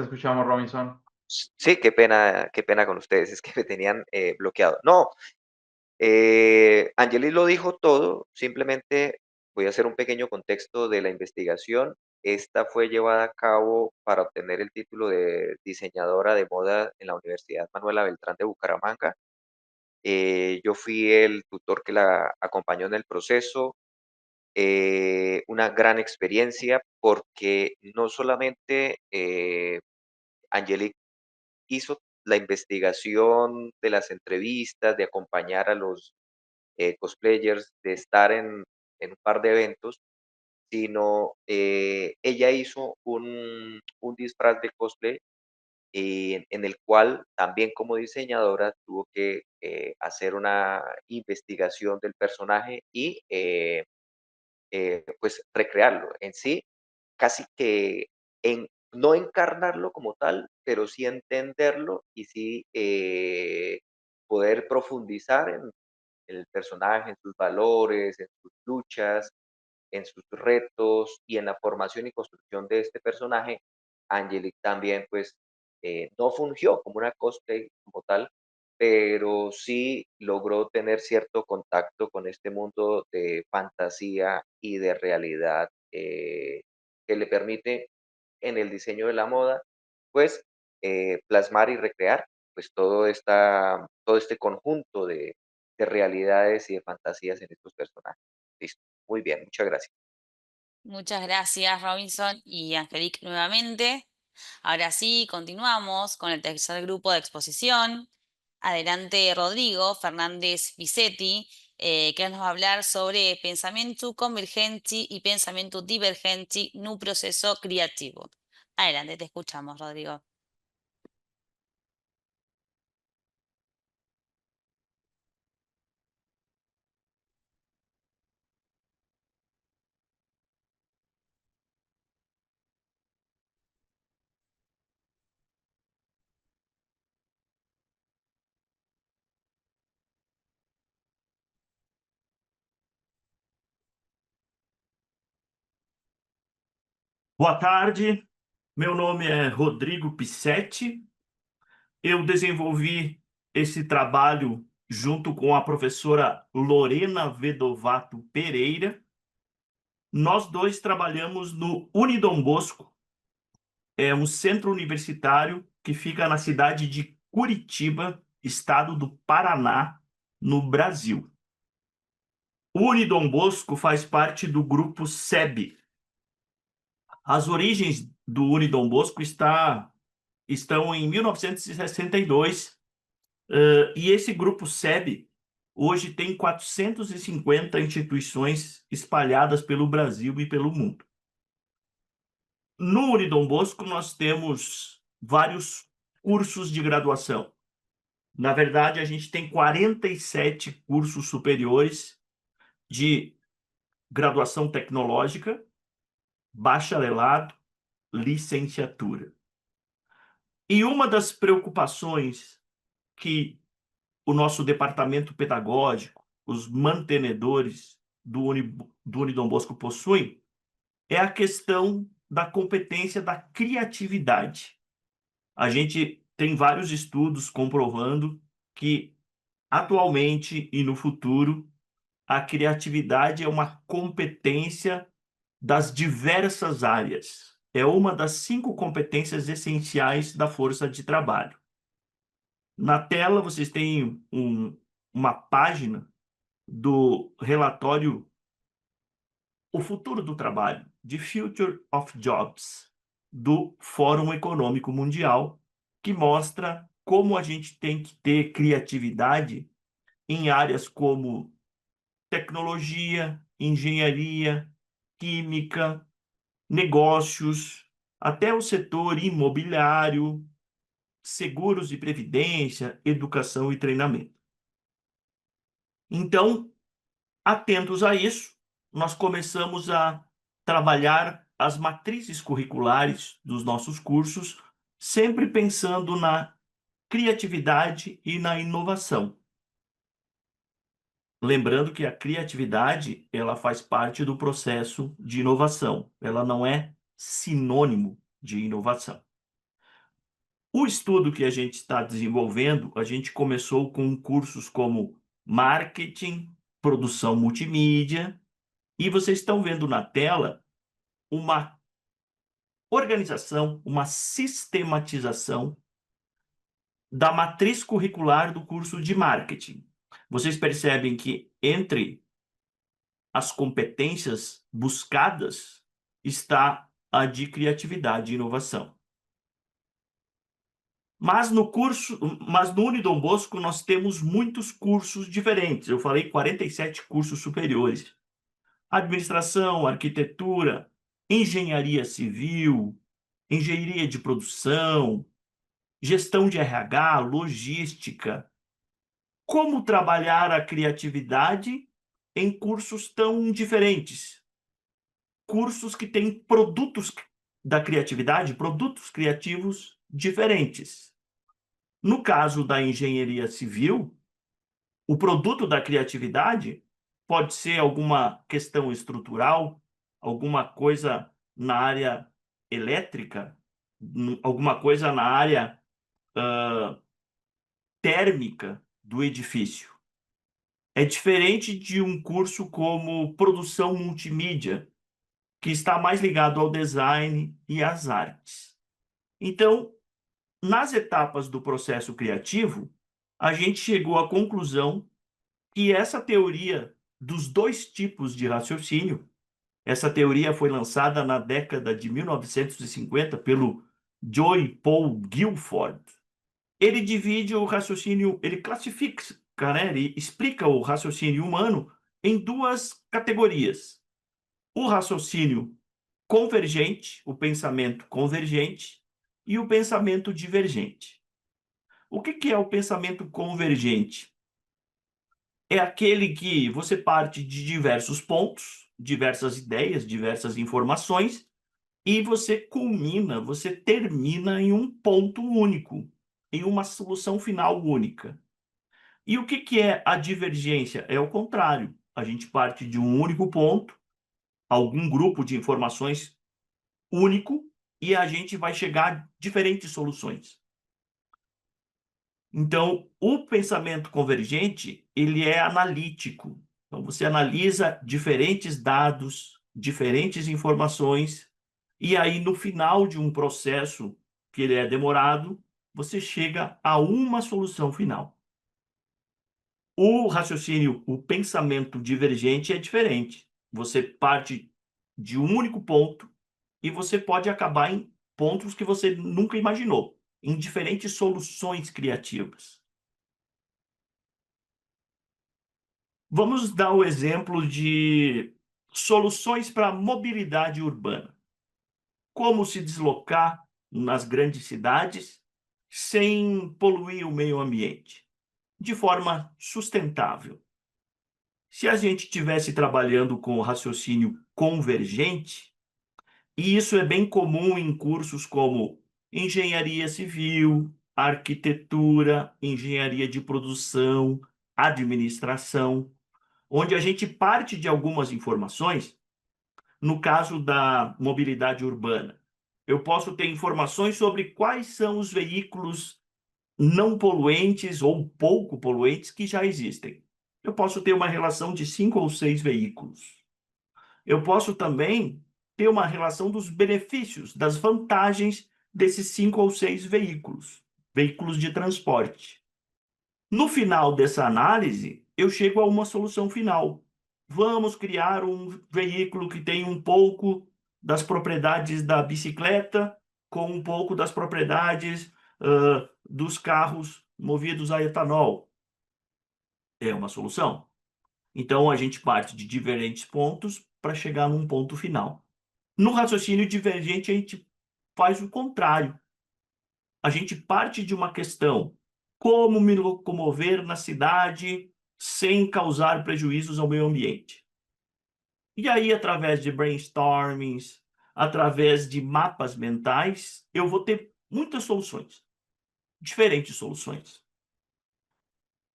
Robinson. Sí, qué pena con ustedes, es que me tenían bloqueado. No, Angeli lo dijo todo, simplemente voy a hacer un pequeño contexto de la investigación. Esta fue llevada a cabo para obtener el título de diseñadora de moda en la Universidad Manuela Beltrán de Bucaramanga. Yo fui el tutor que la acompañó en el proceso. Una gran experiencia porque no solamente Angelique hizo la investigación de las entrevistas, de acompañar a los cosplayers, de estar en un par de eventos, sino ella hizo un disfraz de cosplay en el cual también como diseñadora tuvo que hacer una investigación del personaje y pues recrearlo en sí, casi que no encarnarlo como tal, pero sí entenderlo y sí poder profundizar en el personaje, en sus valores, en sus luchas, en sus retos y en la formación y construcción de este personaje. Angelique también pues no fungió como una cosplay como tal, pero sí logró tener cierto contacto con este mundo de fantasía y de realidad que le permite en el diseño de la moda, pues plasmar y recrear pues todo este conjunto de realidades y de fantasías en estos personajes. Listo, muy bien, muchas gracias. Muchas gracias, Robinson y Angelique nuevamente. Ahora sí, continuamos con el tercer grupo de exposición. Adelante, Rodrigo Fernández Vicetti, que nos va a hablar sobre pensamiento convergente y pensamiento divergente en un proceso creativo. Adelante, te escuchamos, Rodrigo. Boa tarde, meu nome é Rodrigo Pissetti. Eu desenvolvi esse trabalho junto com a professora Lorena Vedovato Pereira. Nós dois trabalhamos no Unidom Bosco, é um centro universitário que fica na cidade de Curitiba, estado do Paraná, no Brasil. O Unidom Bosco faz parte do grupo SEB. As origens do Unidom Bosco estão em 1962, e esse grupo SEB hoje tem 450 instituições espalhadas pelo Brasil e pelo mundo. No Unidom Bosco, nós temos vários cursos de graduação. Na verdade, a gente tem 47 cursos superiores de graduação tecnológica, bacharelado, licenciatura. E uma das preocupações que o nosso departamento pedagógico, os mantenedores do Unidom Bosco possuem, é a questão da competência da criatividade. A gente tem vários estudos comprovando que, atualmente e no futuro, a criatividade é uma competência das diversas áreas. É uma das 5 competências essenciais da força de trabalho. Na tela, vocês têm uma página do relatório O Futuro do Trabalho, The Future of Jobs, do Fórum Econômico Mundial, que mostra como a gente tem que ter criatividade em áreas como tecnologia, engenharia, química, negócios, até o setor imobiliário, seguros e previdência, educação e treinamento. Então, atentos a isso, nós começamos a trabalhar as matrizes curriculares dos nossos cursos, sempre pensando na criatividade e na inovação. Lembrando que a criatividade, ela faz parte do processo de inovação, ela não é sinônimo de inovação. O estudo que a gente está desenvolvendo, a gente começou com cursos como marketing, produção multimídia, e vocês estão vendo na tela uma organização, uma sistematização da matriz curricular do curso de marketing. Vocês percebem que entre as competências buscadas está a de criatividade e inovação. Mas no Unidom Bosco nós temos muitos cursos diferentes. Eu falei 47 cursos superiores. Administração, arquitetura, engenharia civil, engenharia de produção, gestão de RH, logística. Como trabalhar a criatividade em cursos tão diferentes? Cursos que têm produtos da criatividade, produtos criativos diferentes. No caso da engenharia civil, o produto da criatividade pode ser alguma questão estrutural, alguma coisa na área elétrica, alguma coisa na área térmica do edifício. É diferente de um curso como produção multimídia, que está mais ligado ao design e às artes. Então, nas etapas do processo criativo, a gente chegou à conclusão que essa teoria dos 2 tipos de raciocínio, essa teoria foi lançada na década de 1950 pelo Joy Paul Guilford. Ele divide o raciocínio, ele classifica, né, ele explica o raciocínio humano em 2 categorias. O raciocínio convergente, o pensamento convergente, e o pensamento divergente. O que é o pensamento convergente? É aquele que você parte de diversos pontos, diversas ideias, diversas informações, e você culmina, você termina em um ponto único, em uma solução final única. E o que é a divergência? É o contrário. A gente parte de um único ponto, algum grupo de informações único, e a gente vai chegar a diferentes soluções. Então, o pensamento convergente, ele é analítico. Então, você analisa diferentes dados, diferentes informações, e aí, no final de um processo, que ele é demorado, você chega a uma solução final. O raciocínio, o pensamento divergente é diferente. Você parte de um único ponto e você pode acabar em pontos que você nunca imaginou, em diferentes soluções criativas. Vamos dar o exemplo de soluções para mobilidade urbana. Como se deslocar nas grandes cidades sem poluir o meio ambiente, de forma sustentável. Se a gente estivesse trabalhando com o raciocínio convergente, e isso é bem comum em cursos como engenharia civil, arquitetura, engenharia de produção, administração, onde a gente parte de algumas informações. No caso da mobilidade urbana, eu posso ter informações sobre quais são os veículos não poluentes ou pouco poluentes que já existem. Eu posso ter uma relação de 5 ou 6 veículos. Eu posso também ter uma relação dos benefícios, das vantagens desses 5 ou 6 veículos de transporte. No final dessa análise, eu chego a uma solução final. Vamos criar um veículo que tem um pouco das propriedades da bicicleta, com um pouco das propriedades dos carros movidos a etanol. É uma solução. Então, a gente parte de diferentes pontos para chegar num ponto final. No raciocínio divergente, a gente faz o contrário. A gente parte de uma questão: como me locomover na cidade sem causar prejuízos ao meio ambiente? E aí, através de brainstormings, através de mapas mentais, eu vou ter muitas soluções, diferentes soluções.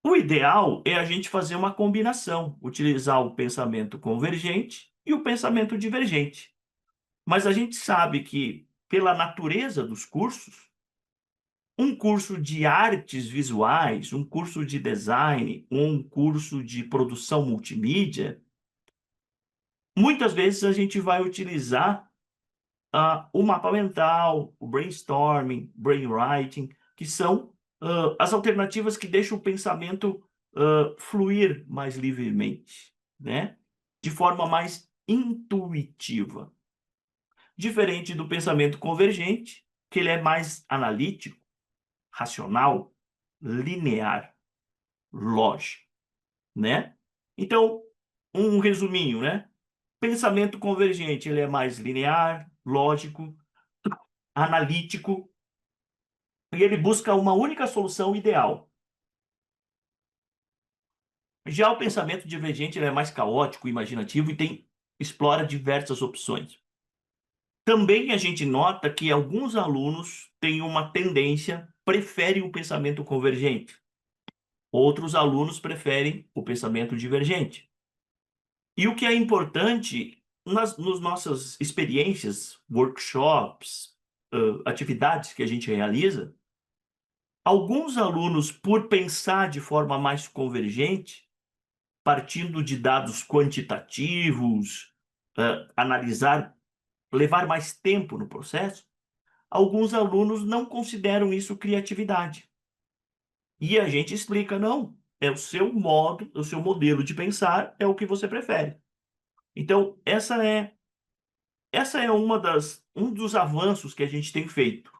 O ideal é a gente fazer uma combinação, utilizar o pensamento convergente e o pensamento divergente. Mas a gente sabe que, pela natureza dos cursos, um curso de artes visuais, um curso de design, um curso de produção multimídia, muitas vezes a gente vai utilizar o mapa mental, o brainstorming, brainwriting, que são as alternativas que deixam o pensamento fluir mais livremente, né? De forma mais intuitiva. Diferente do pensamento convergente, que ele é mais analítico, racional, linear, lógico, né? Então, um resuminho, né? Pensamento convergente, ele é mais linear, lógico, analítico, e ele busca uma única solução ideal. Já o pensamento divergente, ele é mais caótico, imaginativo e explora diversas opções. Também a gente nota que alguns alunos têm uma tendência, preferem o pensamento convergente. Outros alunos preferem o pensamento divergente. E o que é importante, nas nossas experiências, workshops, atividades que a gente realiza, alguns alunos, por pensar de forma mais convergente, partindo de dados quantitativos, analisar, levar mais tempo no processo, alguns alunos não consideram isso criatividade. E a gente explica: não, é o seu modo, o seu modelo de pensar, é o que você prefere. Então, essa é um dos avanços que a gente tem feito.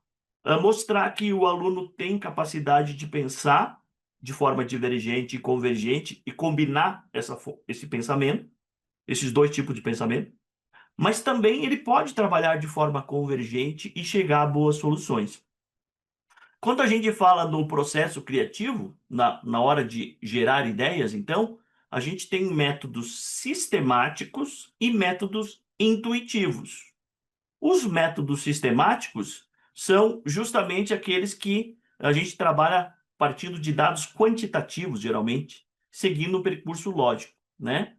Mostrar que o aluno tem capacidade de pensar de forma divergente e convergente e combinar esse pensamento, esses dois tipos de pensamento, mas também ele pode trabalhar de forma convergente e chegar a boas soluções. Quando a gente fala no processo criativo, na hora de gerar ideias, então, a gente tem métodos sistemáticos e métodos intuitivos. Os métodos sistemáticos são justamente aqueles que a gente trabalha partindo de dados quantitativos, geralmente, seguindo um percurso lógico, né?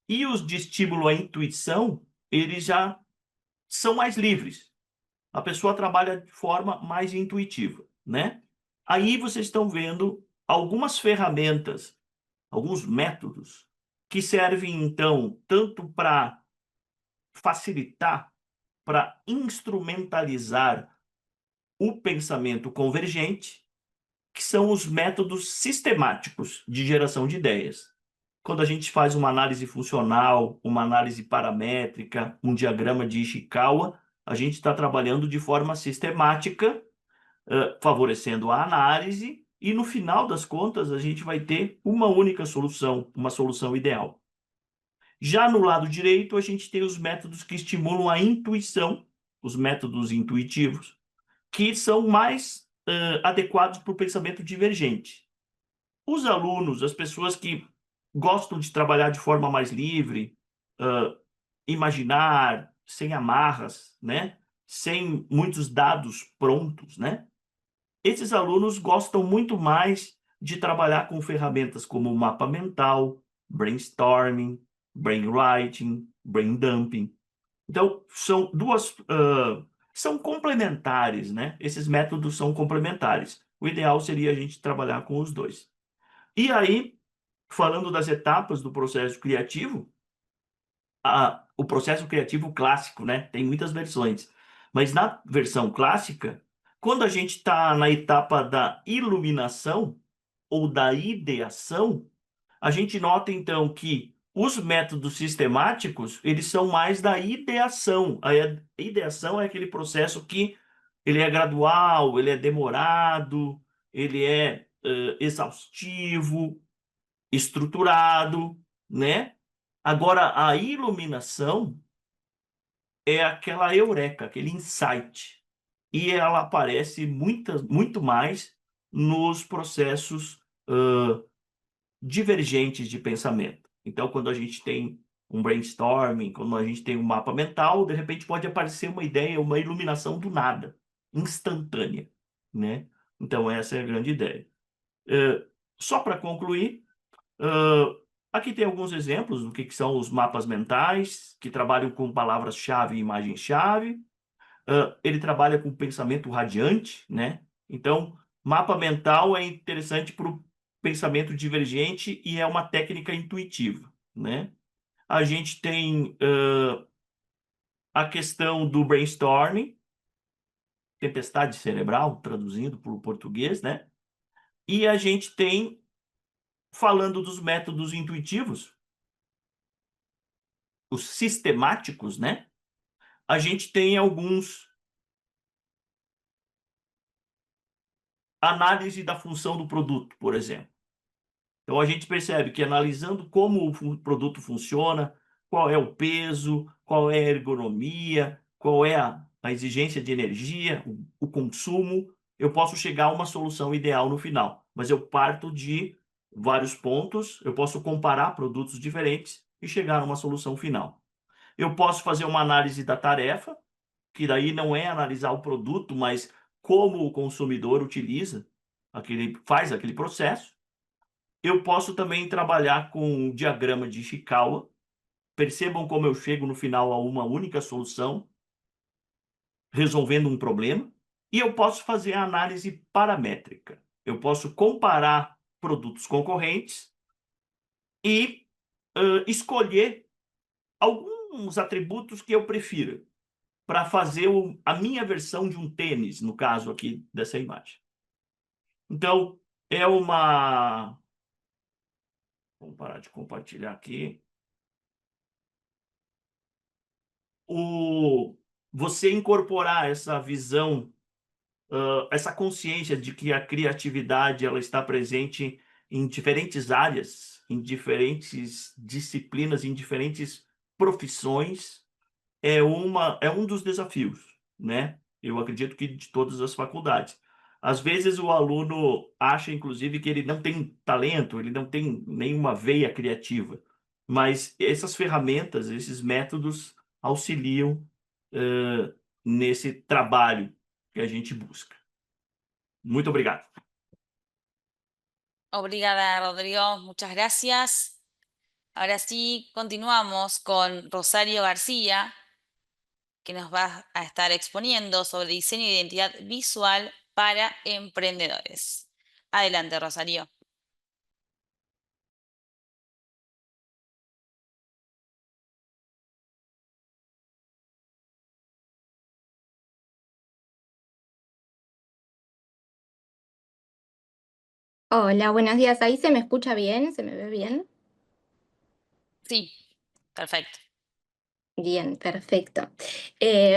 E os de estímulo à intuição, eles já são mais livres. A pessoa trabalha de forma mais intuitiva, né? Aí vocês estão vendo algumas ferramentas, alguns métodos que servem, então, tanto para facilitar, para instrumentalizar o pensamento convergente, que são os métodos sistemáticos de geração de ideias. Quando a gente faz uma análise funcional, uma análise paramétrica, um diagrama de Ishikawa, a gente está trabalhando de forma sistemática, favorecendo a análise, e no final das contas a gente vai ter uma única solução, uma solução ideal. Já no lado direito, a gente tem os métodos que estimulam a intuição, os métodos intuitivos, que são mais adequados para o pensamento divergente. Os alunos, as pessoas que gostam de trabalhar de forma mais livre, imaginar, sem amarras, né? sem muitos dados prontos, né? Esses alunos gostam muito mais de trabalhar com ferramentas como mapa mental, brainstorming, brainwriting, braindumping. Então, são são complementares, né? Esses métodos são complementares. O ideal seria a gente trabalhar com os dois. E aí, falando das etapas do processo criativo, o processo criativo clássico, né? Tem muitas versões. Mas na versão clássica, quando a gente está na etapa da iluminação ou da ideação, a gente nota então que os métodos sistemáticos, eles são mais da ideação. A ideação é aquele processo que ele é gradual, ele é demorado, ele é exaustivo, estruturado, né? Agora, a iluminação é aquela eureka, aquele insight. E ela aparece muito mais nos processos divergentes de pensamento. Então, quando a gente tem um brainstorming, quando a gente tem um mapa mental, de repente pode aparecer uma ideia, uma iluminação do nada, instantânea, né? Então, essa é a grande ideia. Só para concluir, aqui tem alguns exemplos do que são os mapas mentais, que trabalham com palavras-chave e imagem-chave. Ele trabalha com pensamento radiante, né? Então, mapa mental é interessante para o pensamento divergente e é uma técnica intuitiva, né? A gente tem a questão do brainstorming, tempestade cerebral, traduzindo para o português, né? E a gente tem, falando dos métodos intuitivos, os sistemáticos, né? A gente tem alguns análise da função do produto, por exemplo. Então, a gente percebe que analisando como o produto funciona, qual é o peso, qual é a ergonomia, qual é a exigência de energia, o consumo, eu posso chegar a uma solução ideal no final. Mas eu parto de vários pontos, eu posso comparar produtos diferentes e chegar a uma solução final. Eu posso fazer uma análise da tarefa, que daí não é analisar o produto, mas como o consumidor utiliza, faz aquele processo. Eu posso também trabalhar com um diagrama de Ishikawa. Percebam como eu chego no final a uma única solução, resolvendo um problema. E eu posso fazer a análise paramétrica. Eu posso comparar produtos concorrentes e escolher alguns atributos que eu prefira para fazer a minha versão de um tênis, no caso aqui dessa imagem. Então, é uma... Vamos parar de compartilhar aqui. Você incorporar essa visão, essa consciência de que a criatividade ela está presente em diferentes áreas, em diferentes disciplinas, em diferentes profissões, é um dos desafios, né? Eu acredito que de todas as faculdades. Às vezes o aluno acha, inclusive, que ele não tem talento, ele não tem nenhuma veia criativa, mas essas ferramentas, esses métodos auxiliam nesse trabalho que a gente busca. Muito obrigado. Obrigada, Rodrigo. Muchas gracias. Ahora sí, continuamos con Rosario García, que nos va a estar exponiendo sobre diseño de identidad visual para emprendedores. Adelante, Rosario. Hola, buenos días. ¿Ahí se me escucha bien? ¿Se me ve bien? Sí, perfecto. Bien, perfecto.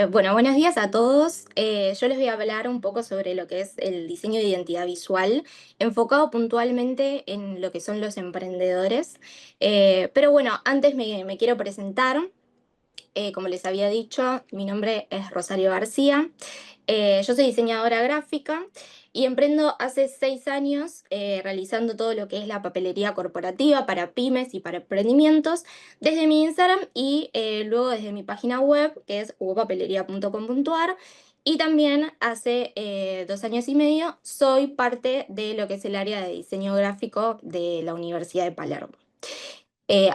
Bueno, buenos días a todos. Yo les voy a hablar un poco sobre lo que es el diseño de identidad visual, enfocado puntualmente en lo que son los emprendedores. Pero bueno, antes me quiero presentar. Como les había dicho, mi nombre es Rosario García. Yo soy diseñadora gráfica y emprendo hace 6 años realizando todo lo que es la papelería corporativa para pymes y para emprendimientos desde mi Instagram y luego desde mi página web, que es hugopapelería.com.ar. Y también hace 2 años y medio soy parte de lo que es el área de diseño gráfico de la Universidad de Palermo.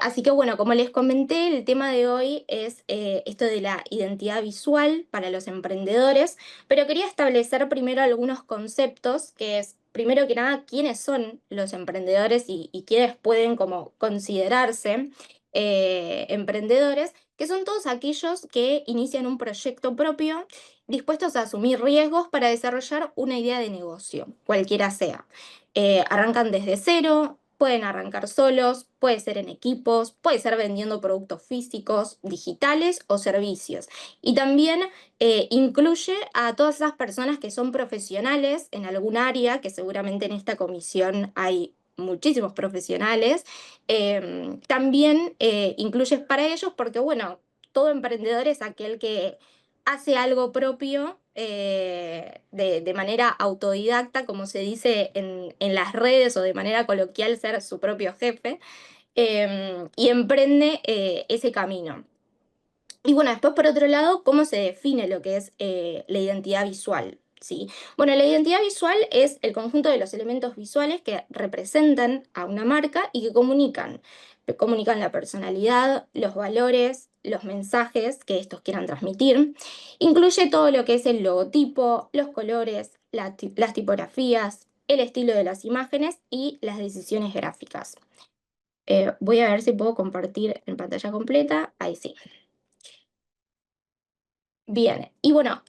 Así que bueno, como les comenté, el tema de hoy es esto de la identidad visual para los emprendedores, pero quería establecer primero algunos conceptos, que es, primero que nada, quiénes son los emprendedores y quiénes pueden como considerarse emprendedores, que son todos aquellos que inician un proyecto propio, dispuestos a asumir riesgos para desarrollar una idea de negocio, cualquiera sea. Arrancan desde cero. Pueden arrancar solos, puede ser en equipos, puede ser vendiendo productos físicos, digitales o servicios. Y también incluye a todas esas personas que son profesionales en algún área, que seguramente en esta comisión hay muchísimos profesionales. También incluye para ellos porque, bueno, todo emprendedor es aquel que hace algo propio de manera autodidacta, como se dice en las redes, o de manera coloquial, ser su propio jefe, y emprende ese camino. Y bueno, después por otro lado, ¿cómo se define lo que es la identidad visual? ¿Sí? Bueno, la identidad visual es el conjunto de los elementos visuales que representan a una marca y que comunican la personalidad, los valores, los mensajes que estos quieran transmitir. Incluye todo lo que es el logotipo, los colores, las tipografías, el estilo de las imágenes y las decisiones gráficas. Voy a ver si puedo compartir en pantalla completa. Ahí sí. Bien, y bueno,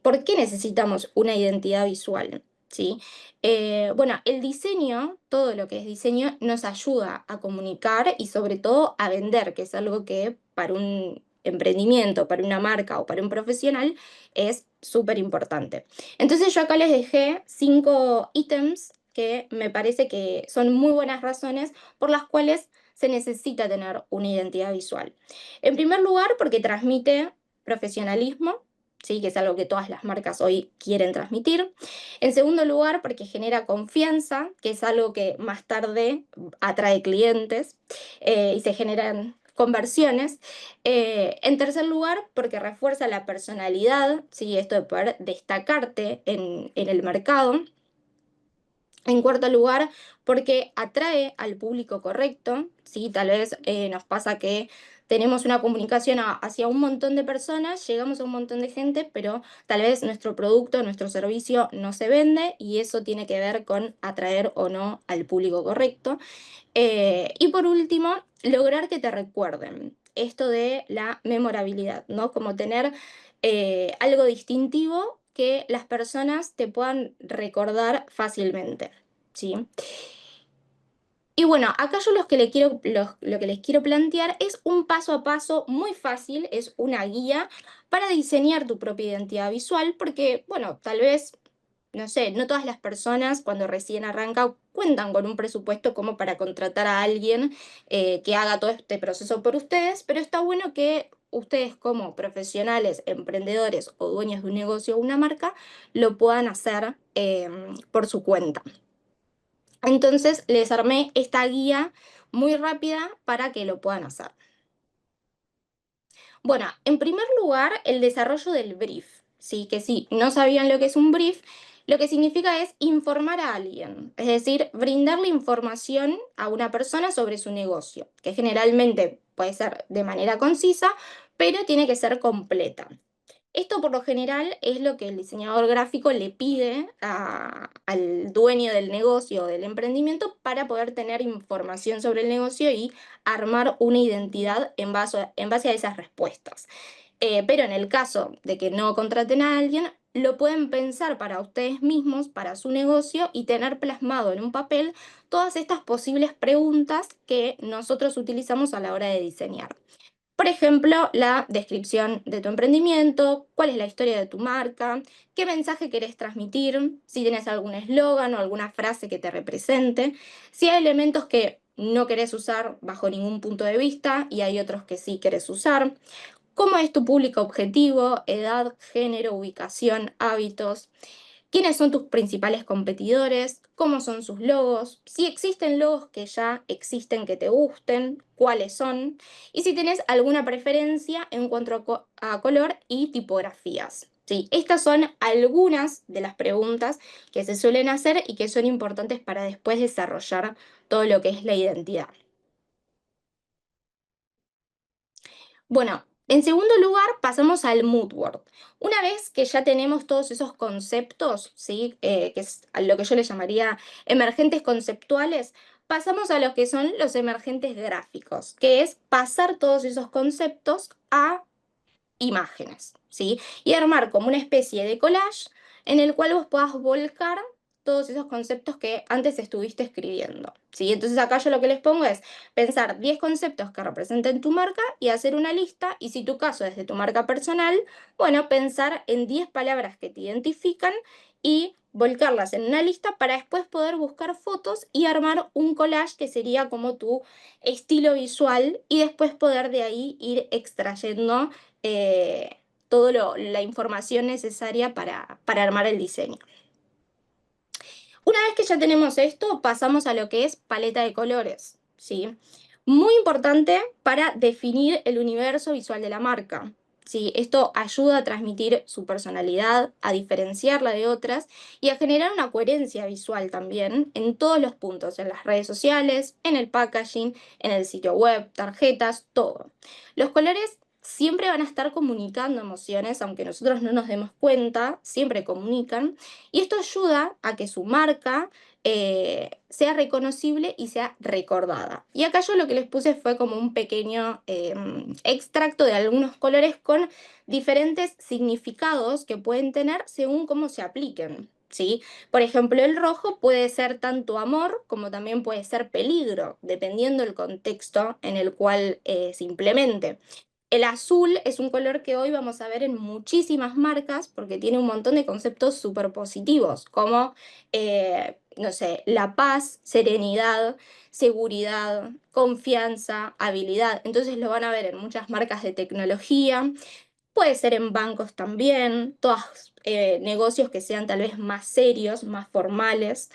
¿por qué necesitamos una identidad visual? ¿Sí? Bueno, el diseño, todo lo que es diseño, nos ayuda a comunicar y sobre todo a vender, que es algo que para un emprendimiento, para una marca o para un profesional es súper importante. Entonces yo acá les dejé 5 ítems que me parece que son muy buenas razones por las cuales se necesita tener una identidad visual. En primer lugar, porque transmite profesionalismo, ¿sí? Que es algo que todas las marcas hoy quieren transmitir. En segundo lugar, porque genera confianza, que es algo que más tarde atrae clientes y se generan conversiones. En tercer lugar, porque refuerza la personalidad, ¿sí? Esto de poder destacarte en el mercado. En cuarto lugar, porque atrae al público correcto, ¿sí? Tal vez nos pasa que tenemos una comunicación hacia un montón de personas, llegamos a un montón de gente, pero tal vez nuestro producto, nuestro servicio no se vende y eso tiene que ver con atraer o no al público correcto. Y por último, lograr que te recuerden. Esto de la memorabilidad, ¿no? Como tener algo distintivo que las personas te puedan recordar fácilmente, ¿sí? Y bueno, acá yo lo que les quiero plantear es un paso a paso muy fácil, es una guía para diseñar tu propia identidad visual, porque, bueno, tal vez, no sé, no todas las personas cuando recién arrancan cuentan con un presupuesto como para contratar a alguien que haga todo este proceso por ustedes, pero está bueno que ustedes como profesionales, emprendedores o dueños de un negocio o una marca lo puedan hacer por su cuenta. Entonces les armé esta guía muy rápida para que lo puedan hacer. Bueno, en primer lugar, el desarrollo del brief. ¿Sí? Que si no sabían lo que es un brief, lo que significa es informar a alguien, es decir, brindarle información a una persona sobre su negocio, que generalmente puede ser de manera concisa, pero tiene que ser completa. Esto por lo general es lo que el diseñador gráfico le pide al dueño del negocio o del emprendimiento para poder tener información sobre el negocio y armar una identidad en base a esas respuestas. Pero en el caso de que no contraten a alguien, lo pueden pensar para ustedes mismos, para su negocio y tener plasmado en un papel todas estas posibles preguntas que nosotros utilizamos a la hora de diseñar. Por ejemplo, la descripción de tu emprendimiento, cuál es la historia de tu marca, qué mensaje querés transmitir, si tienes algún eslogan o alguna frase que te represente, si hay elementos que no querés usar bajo ningún punto de vista y hay otros que sí querés usar, cómo es tu público objetivo, edad, género, ubicación, hábitos, quiénes son tus principales competidores, cómo son sus logos, si existen logos que ya existen que te gusten, cuáles son, y si tenés alguna preferencia en cuanto a color y tipografías. ¿Sí? Estas son algunas de las preguntas que se suelen hacer y que son importantes para después desarrollar todo lo que es la identidad. Bueno, en segundo lugar pasamos al mood board. Una vez que ya tenemos todos esos conceptos, ¿sí? Que es a lo que yo le llamaría emergentes conceptuales, pasamos a lo que son los emergentes gráficos, que es pasar todos esos conceptos a imágenes, ¿sí? Y armar como una especie de collage en el cual vos puedas volcar todos esos conceptos que antes estuviste escribiendo, ¿sí? Entonces acá yo lo que les pongo es pensar 10 conceptos que representen tu marca y hacer una lista, y si tu caso es de tu marca personal, bueno, pensar en 10 palabras que te identifican y volcarlas en una lista para después poder buscar fotos y armar un collage que sería como tu estilo visual, y después poder de ahí ir extrayendo toda la información necesaria para armar el diseño. Una vez que ya tenemos esto, pasamos a lo que es paleta de colores, ¿sí? Muy importante para definir el universo visual de la marca, ¿sí? Esto ayuda a transmitir su personalidad, a diferenciarla de otras y a generar una coherencia visual también en todos los puntos, en las redes sociales, en el packaging, en el sitio web, tarjetas, todo. Los colores siempre van a estar comunicando emociones, aunque nosotros no nos demos cuenta, siempre comunican, y esto ayuda a que su marca sea reconocible y sea recordada. Y acá yo lo que les puse fue como un pequeño extracto de algunos colores con diferentes significados que pueden tener según cómo se apliquen, ¿sí? Por ejemplo, el rojo puede ser tanto amor como también puede ser peligro, dependiendo del contexto en el cual se implemente. El azul es un color que hoy vamos a ver en muchísimas marcas porque tiene un montón de conceptos súper positivos, como, no sé, la paz, serenidad, seguridad, confianza, habilidad. Entonces lo van a ver en muchas marcas de tecnología, puede ser en bancos también, todos negocios que sean tal vez más serios, más formales.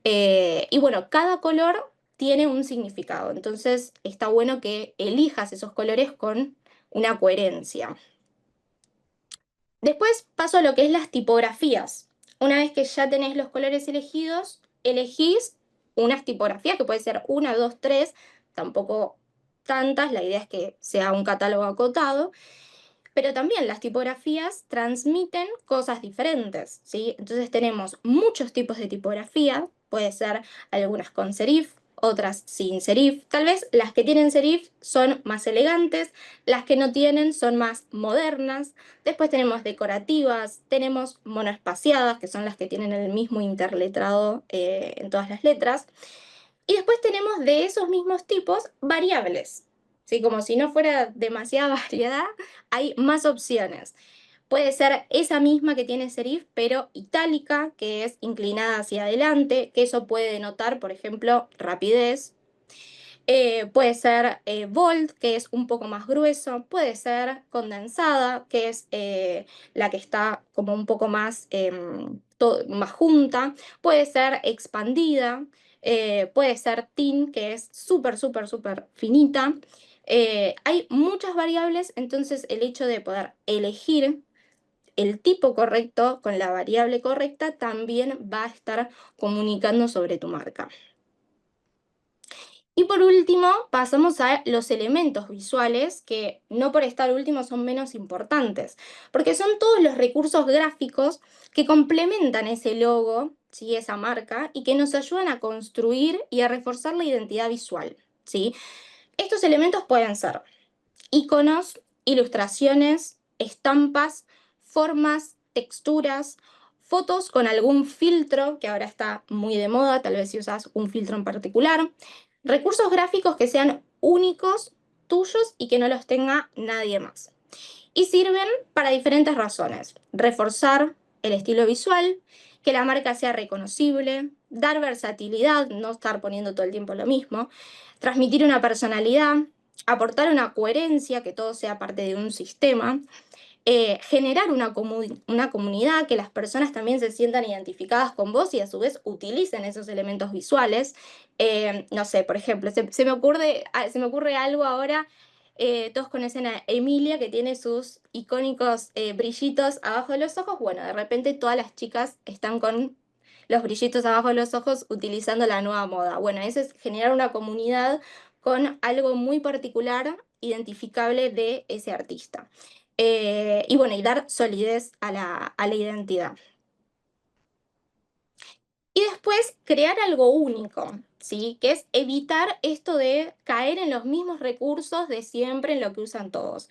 Y bueno, cada color tiene un significado, entonces está bueno que elijas esos colores con una coherencia. Después paso a lo que es las tipografías. Una vez que ya tenés los colores elegidos, elegís unas tipografías, que puede ser 1, 2, 3, tampoco tantas, la idea es que sea un catálogo acotado, pero también las tipografías transmiten cosas diferentes, ¿sí? Entonces tenemos muchos tipos de tipografía, puede ser algunas con serif, otras sin serif. Tal vez las que tienen serif son más elegantes, las que no tienen son más modernas. Después tenemos decorativas, tenemos monoespaciadas, que son las que tienen el mismo interletrado en todas las letras. Y después tenemos de esos mismos tipos variables. ¿Sí? Como si no fuera demasiada variedad, hay más opciones. Puede ser esa misma que tiene serif, pero itálica, que es inclinada hacia adelante, que eso puede denotar, por ejemplo, rapidez. Puede ser bold, que es un poco más grueso. Puede ser condensada, que es la que está como un poco más, más junta. Puede ser expandida. Puede ser thin, que es súper, súper, súper finita. Hay muchas variables, entonces el hecho de poder elegir el tipo correcto con la variable correcta también va a estar comunicando sobre tu marca. Y por último, pasamos a los elementos visuales, que no por estar últimos son menos importantes, porque son todos los recursos gráficos que complementan ese logo, ¿sí? Esa marca, y que nos ayudan a construir y a reforzar la identidad visual, ¿sí? Estos elementos pueden ser iconos, ilustraciones, estampas, formas, texturas, fotos con algún filtro, que ahora está muy de moda, tal vez si usas un filtro en particular, recursos gráficos que sean únicos, tuyos y que no los tenga nadie más. Y sirven para diferentes razones: reforzar el estilo visual, que la marca sea reconocible, dar versatilidad, no estar poniendo todo el tiempo lo mismo, transmitir una personalidad, aportar una coherencia, que todo sea parte de un sistema, generar una comunidad, que las personas también se sientan identificadas con vos y a su vez utilicen esos elementos visuales. No sé, por ejemplo, se me ocurre algo ahora. Todos conocen a Emilia, que tiene sus icónicos brillitos abajo de los ojos. Bueno, de repente todas las chicas están con los brillitos abajo de los ojos utilizando la nueva moda. Bueno, eso es generar una comunidad con algo muy particular, identificable de ese artista. Y bueno, y dar solidez a la identidad. Y después crear algo único, ¿sí? Que es evitar esto de caer en los mismos recursos de siempre, en lo que usan todos.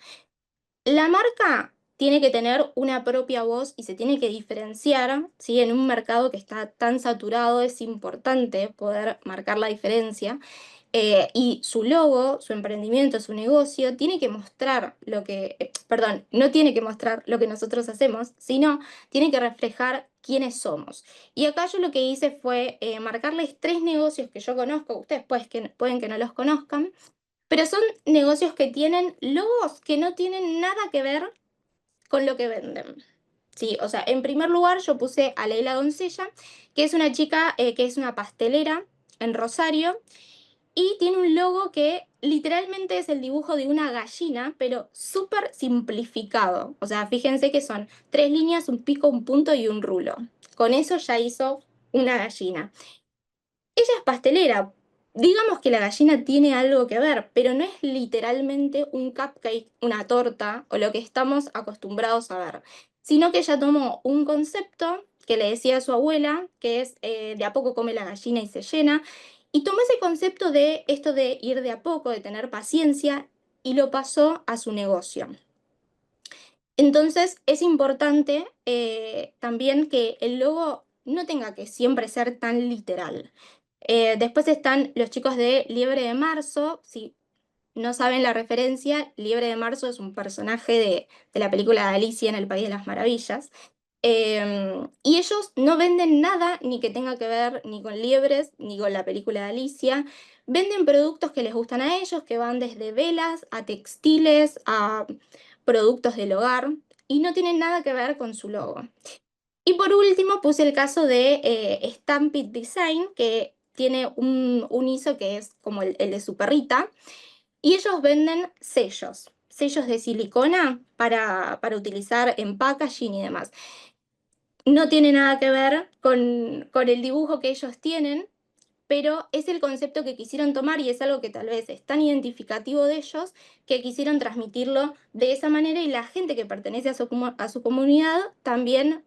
La marca tiene que tener una propia voz y se tiene que diferenciar, ¿sí? En un mercado que está tan saturado es importante poder marcar la diferencia. Y su logo, su emprendimiento, su negocio, tiene que mostrar no tiene que mostrar lo que nosotros hacemos, sino tiene que reflejar quiénes somos. Y acá yo lo que hice fue marcarles 3 negocios que yo conozco, ustedes pueden que no los conozcan, pero son negocios que tienen logos que no tienen nada que ver con lo que venden. Sí, o sea, en primer lugar yo puse a Leila Doncella, que es una chica que es una pastelera en Rosario, y tiene un logo que literalmente es el dibujo de una gallina, pero súper simplificado. O sea, fíjense que son 3 líneas, un pico, un punto y un rulo. Con eso ya hizo una gallina. Ella es pastelera. Digamos que la gallina tiene algo que ver, pero no es literalmente un cupcake, una torta o lo que estamos acostumbrados a ver, sino que ella tomó un concepto que le decía a su abuela, que es de a poco come la gallina y se llena, y tomó ese concepto de esto de ir de a poco, de tener paciencia, y lo pasó a su negocio. Entonces es importante también que el logo no tenga que siempre ser tan literal. Después están los chicos de Liebre de Marzo. Si no saben la referencia, Liebre de Marzo es un personaje de la película de Alicia en el País de las Maravillas. Y ellos no venden nada ni que tenga que ver ni con liebres ni con la película de Alicia. Venden productos que les gustan a ellos, que van desde velas a textiles a productos del hogar y no tienen nada que ver con su logo. Y por último puse el caso de Stampit Design, que tiene un ISO que es como el de su perrita, y ellos venden sellos de silicona para utilizar en packaging y demás. No tiene nada que ver con el dibujo que ellos tienen, pero es el concepto que quisieron tomar y es algo que tal vez es tan identificativo de ellos que quisieron transmitirlo de esa manera, y la gente que pertenece a su comunidad también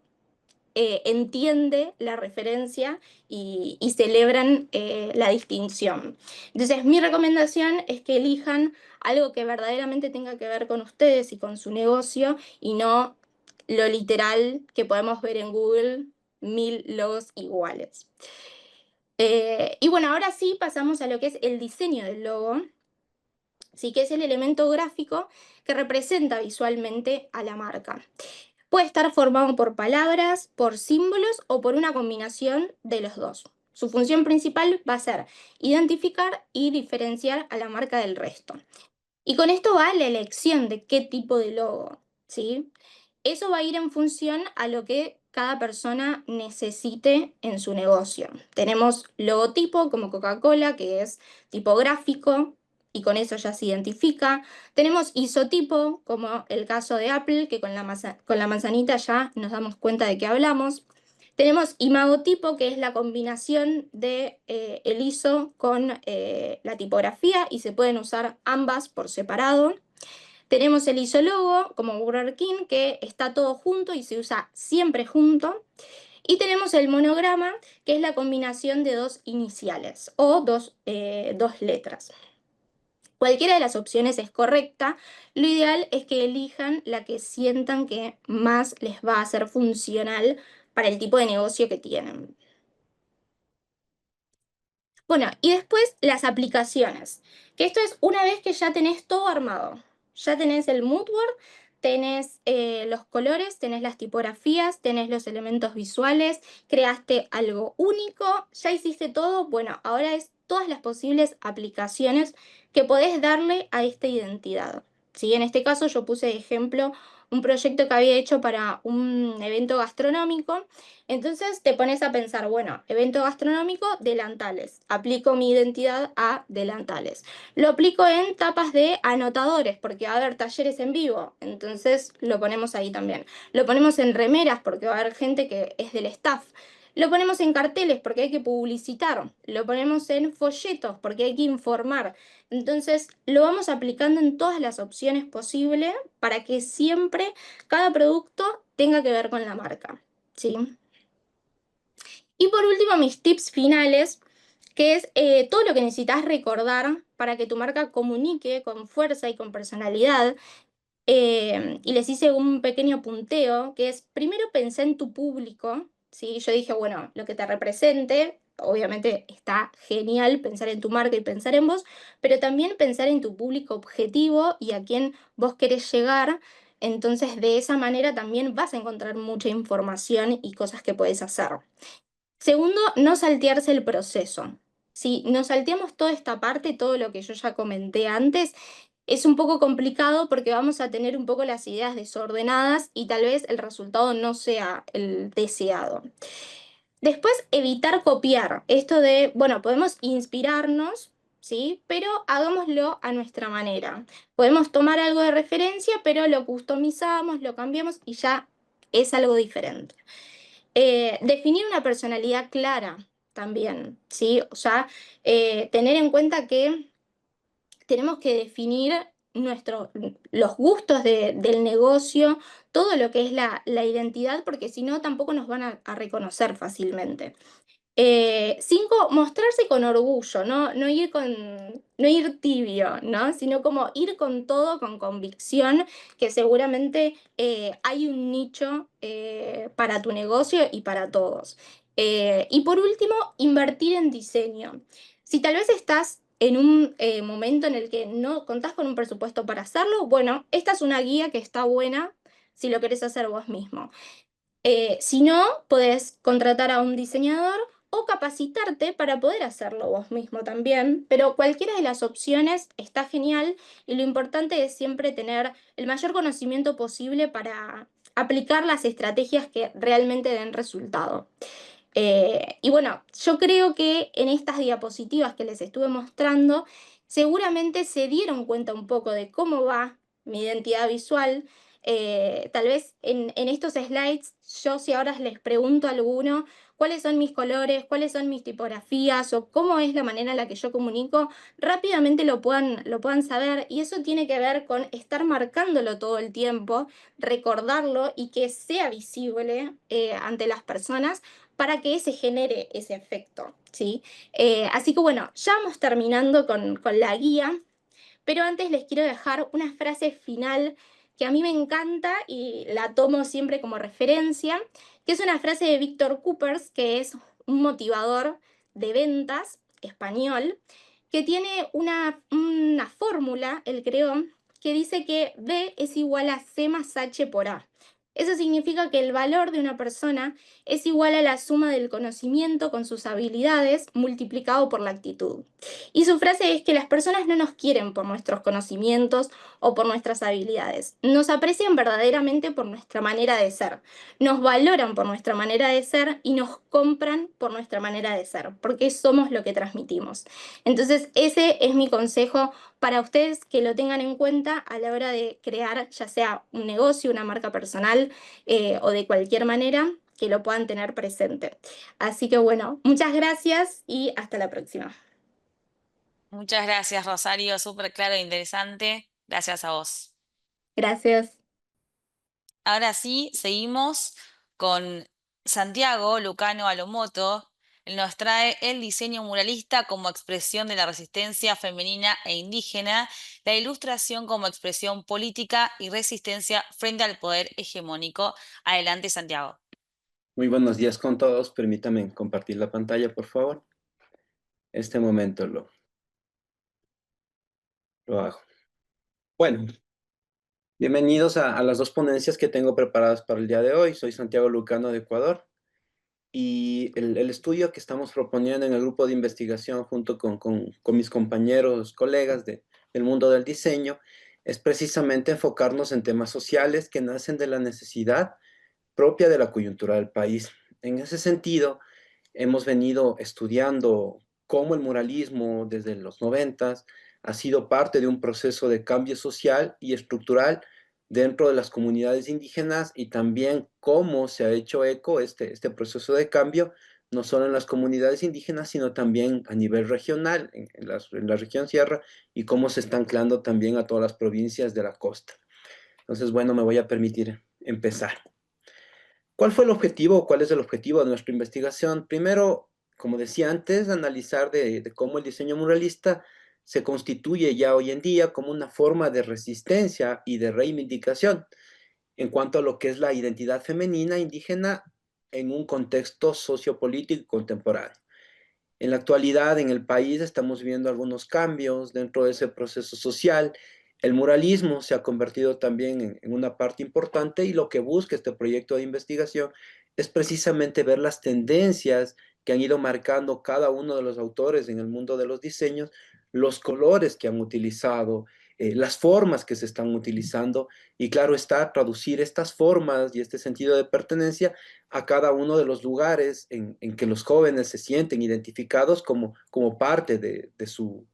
entiende la referencia y celebran la distinción. Entonces, mi recomendación es que elijan algo que verdaderamente tenga que ver con ustedes y con su negocio, y no lo literal que podemos ver en Google, 1000 logos iguales. Y bueno, ahora sí pasamos a lo que es el diseño del logo, sí, que es el elemento gráfico que representa visualmente a la marca. Puede estar formado por palabras, por símbolos o por una combinación de los dos. Su función principal va a ser identificar y diferenciar a la marca del resto. Y con esto va la elección de qué tipo de logo, ¿sí? Eso va a ir en función a lo que cada persona necesite en su negocio. Tenemos logotipo como Coca-Cola, que es tipográfico, y con eso ya se identifica. Tenemos isotipo, como el caso de Apple, que con la manzanita ya nos damos cuenta de qué hablamos. Tenemos imagotipo, que es la combinación de el ISO con la tipografía, y se pueden usar ambas por separado. Tenemos el isólogo como Burger King, que está todo junto y se usa siempre junto. Y tenemos el monograma, que es la combinación de 2 iniciales o dos letras. Cualquiera de las opciones es correcta. Lo ideal es que elijan la que sientan que más les va a ser funcional para el tipo de negocio que tienen. Bueno, y después las aplicaciones, que esto es una vez que ya tenés todo armado. Ya tenés el mood board, tenés los colores, tenés las tipografías, tenés los elementos visuales, creaste algo único, ya hiciste todo. Bueno, ahora es todas las posibles aplicaciones que podés darle a esta identidad. ¿Sí? En este caso yo puse de ejemplo un proyecto que había hecho para un evento gastronómico. Entonces te pones a pensar, bueno, evento gastronómico, delantales. Aplico mi identidad a delantales. Lo aplico en tapas de anotadores, porque va a haber talleres en vivo. Entonces lo ponemos ahí también. Lo ponemos en remeras, porque va a haber gente que es del staff. Lo ponemos en carteles, porque hay que publicitar. Lo ponemos en folletos, porque hay que informar. Entonces lo vamos aplicando en todas las opciones posibles para que siempre cada producto tenga que ver con la marca, ¿sí? Y por último, mis tips finales, que es todo lo que necesitas recordar para que tu marca comunique con fuerza y con personalidad. Y les hice un pequeño punteo, que es, primero pensé en tu público, ¿sí? Yo dije, bueno, lo que te represente, obviamente está genial pensar en tu marca y pensar en vos, pero también pensar en tu público objetivo y a quién vos querés llegar. Entonces, de esa manera también vas a encontrar mucha información y cosas que podés hacer. Segundo, no saltearse el proceso. Si nos salteamos toda esta parte, todo lo que yo ya comenté antes, es un poco complicado porque vamos a tener un poco las ideas desordenadas y tal vez el resultado no sea el deseado. Después, evitar copiar. Esto de, bueno, podemos inspirarnos, ¿sí? Pero hagámoslo a nuestra manera. Podemos tomar algo de referencia, pero lo customizamos, lo cambiamos y ya es algo diferente. Definir una personalidad clara también, ¿sí? O sea, tener en cuenta que tenemos que definir los gustos del negocio, todo lo que es la identidad, porque si no, tampoco nos van a reconocer fácilmente. 5, mostrarse con orgullo, no ir tibio, ¿no? Sino como ir con todo, con convicción, que seguramente hay un nicho para tu negocio y para todos. Y por último, invertir en diseño. Si tal vez estás en un momento en el que no contás con un presupuesto para hacerlo, bueno, esta es una guía que está buena si lo querés hacer vos mismo. Si no, podés contratar a un diseñador o capacitarte para poder hacerlo vos mismo también, pero cualquiera de las opciones está genial y lo importante es siempre tener el mayor conocimiento posible para aplicar las estrategias que realmente den resultado. Y bueno, yo creo que en estas diapositivas que les estuve mostrando, seguramente se dieron cuenta un poco de cómo va mi identidad visual. Tal vez en estos slides, yo si ahora les pregunto a alguno cuáles son mis colores, cuáles son mis tipografías o cómo es la manera en la que yo comunico, rápidamente lo puedan saber. Y eso tiene que ver con estar marcándolo todo el tiempo, recordarlo y que sea visible ante las personas para que se genere ese efecto, ¿sí? Así que bueno, ya vamos terminando con la guía, pero antes les quiero dejar una frase final que a mí me encanta y la tomo siempre como referencia, que es una frase de Víctor Coopers, que es un motivador de ventas español, que tiene una fórmula, él creó, que dice que B es igual a C más H por A. Eso significa que el valor de una persona es igual a la suma del conocimiento con sus habilidades multiplicado por la actitud. Y su frase es que las personas no nos quieren por nuestros conocimientos o por nuestras habilidades. Nos aprecian verdaderamente por nuestra manera de ser. Nos valoran por nuestra manera de ser y nos compran por nuestra manera de ser, porque somos lo que transmitimos. Entonces, ese es mi consejo para ustedes, que lo tengan en cuenta a la hora de crear ya sea un negocio, una marca personal o de cualquier manera, que lo puedan tener presente. Así que bueno, muchas gracias y hasta la próxima. Muchas gracias, Rosario, súper claro e interesante. Gracias a vos. Gracias. Ahora sí, seguimos con Santiago Lucano Alomoto. Él nos trae el diseño muralista como expresión de la resistencia femenina e indígena, la ilustración como expresión política y resistencia frente al poder hegemónico. Adelante, Santiago. Muy buenos días con todos. Permítame compartir la pantalla, por favor. Este momento lo hago. Bueno, bienvenidos a las dos ponencias que tengo preparadas para el día de hoy. Soy Santiago Lucano de Ecuador Y el estudio que estamos proponiendo en el grupo de investigación junto con mis compañeros, colegas del mundo del diseño, es precisamente enfocarnos en temas sociales que nacen de la necesidad propia de la coyuntura del país. En ese sentido, hemos venido estudiando cómo el muralismo desde los 90 ha sido parte de un proceso de cambio social y estructural dentro de las comunidades indígenas y también cómo se ha hecho eco este proceso de cambio, no solo en las comunidades indígenas, sino también a nivel regional, en la región sierra, y cómo se está anclando también a todas las provincias de la costa. Entonces, bueno, me voy a permitir empezar. ¿Cuál fue el objetivo o cuál es el objetivo de nuestra investigación? Primero, como decía antes, analizar de cómo el diseño muralista se constituye ya hoy en día como una forma de resistencia y de reivindicación en cuanto a lo que es la identidad femenina indígena en un contexto sociopolítico contemporáneo. En la actualidad, en el país, estamos viendo algunos cambios dentro de ese proceso social. El muralismo se ha convertido también en una parte importante y lo que busca este proyecto de investigación es precisamente ver las tendencias que han ido marcando cada uno de los autores en el mundo de los diseños, los colores que han utilizado, las formas que se están utilizando y claro está, traducir estas formas y este sentido de pertenencia a cada uno de los lugares en que los jóvenes se sienten identificados como parte de su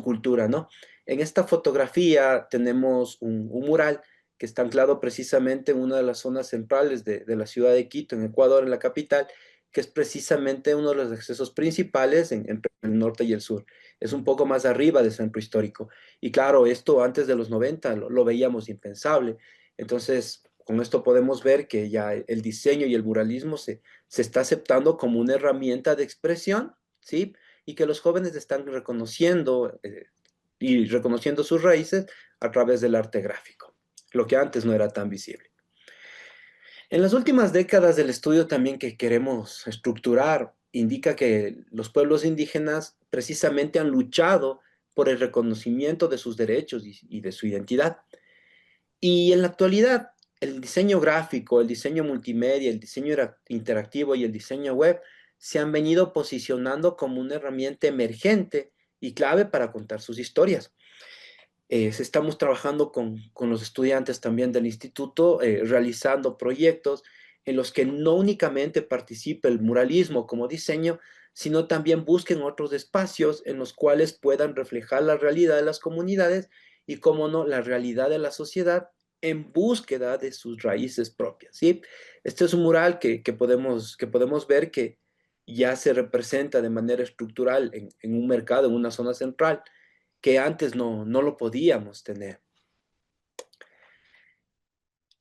cultura, ¿no? En esta fotografía tenemos un mural que está anclado precisamente en una de las zonas centrales de la ciudad de Quito, en Ecuador, en la capital, que es precisamente uno de los accesos principales entre el norte y el sur. Es un poco más arriba del centro histórico. Y claro, esto antes de los 90 lo veíamos impensable. Entonces, con esto podemos ver que ya el diseño y el muralismo se está aceptando como una herramienta de expresión, ¿sí? Y que los jóvenes están reconociendo y reconociendo sus raíces a través del arte gráfico, lo que antes no era tan visible. En las últimas décadas del estudio también que queremos estructurar indica que los pueblos indígenas precisamente han luchado por el reconocimiento de sus derechos y de su identidad. Y en la actualidad, el diseño gráfico, el diseño multimedia, el diseño interactivo y el diseño web se han venido posicionando como una herramienta emergente y clave para contar sus historias. Estamos trabajando con los estudiantes también del instituto, realizando proyectos en los que no únicamente participe el muralismo como diseño, sino también busquen otros espacios en los cuales puedan reflejar la realidad de las comunidades y, cómo no, la realidad de la sociedad en búsqueda de sus raíces propias, ¿sí? Este es un mural que podemos ver que ya se representa de manera estructural en un mercado, en una zona central, que antes no lo podíamos tener.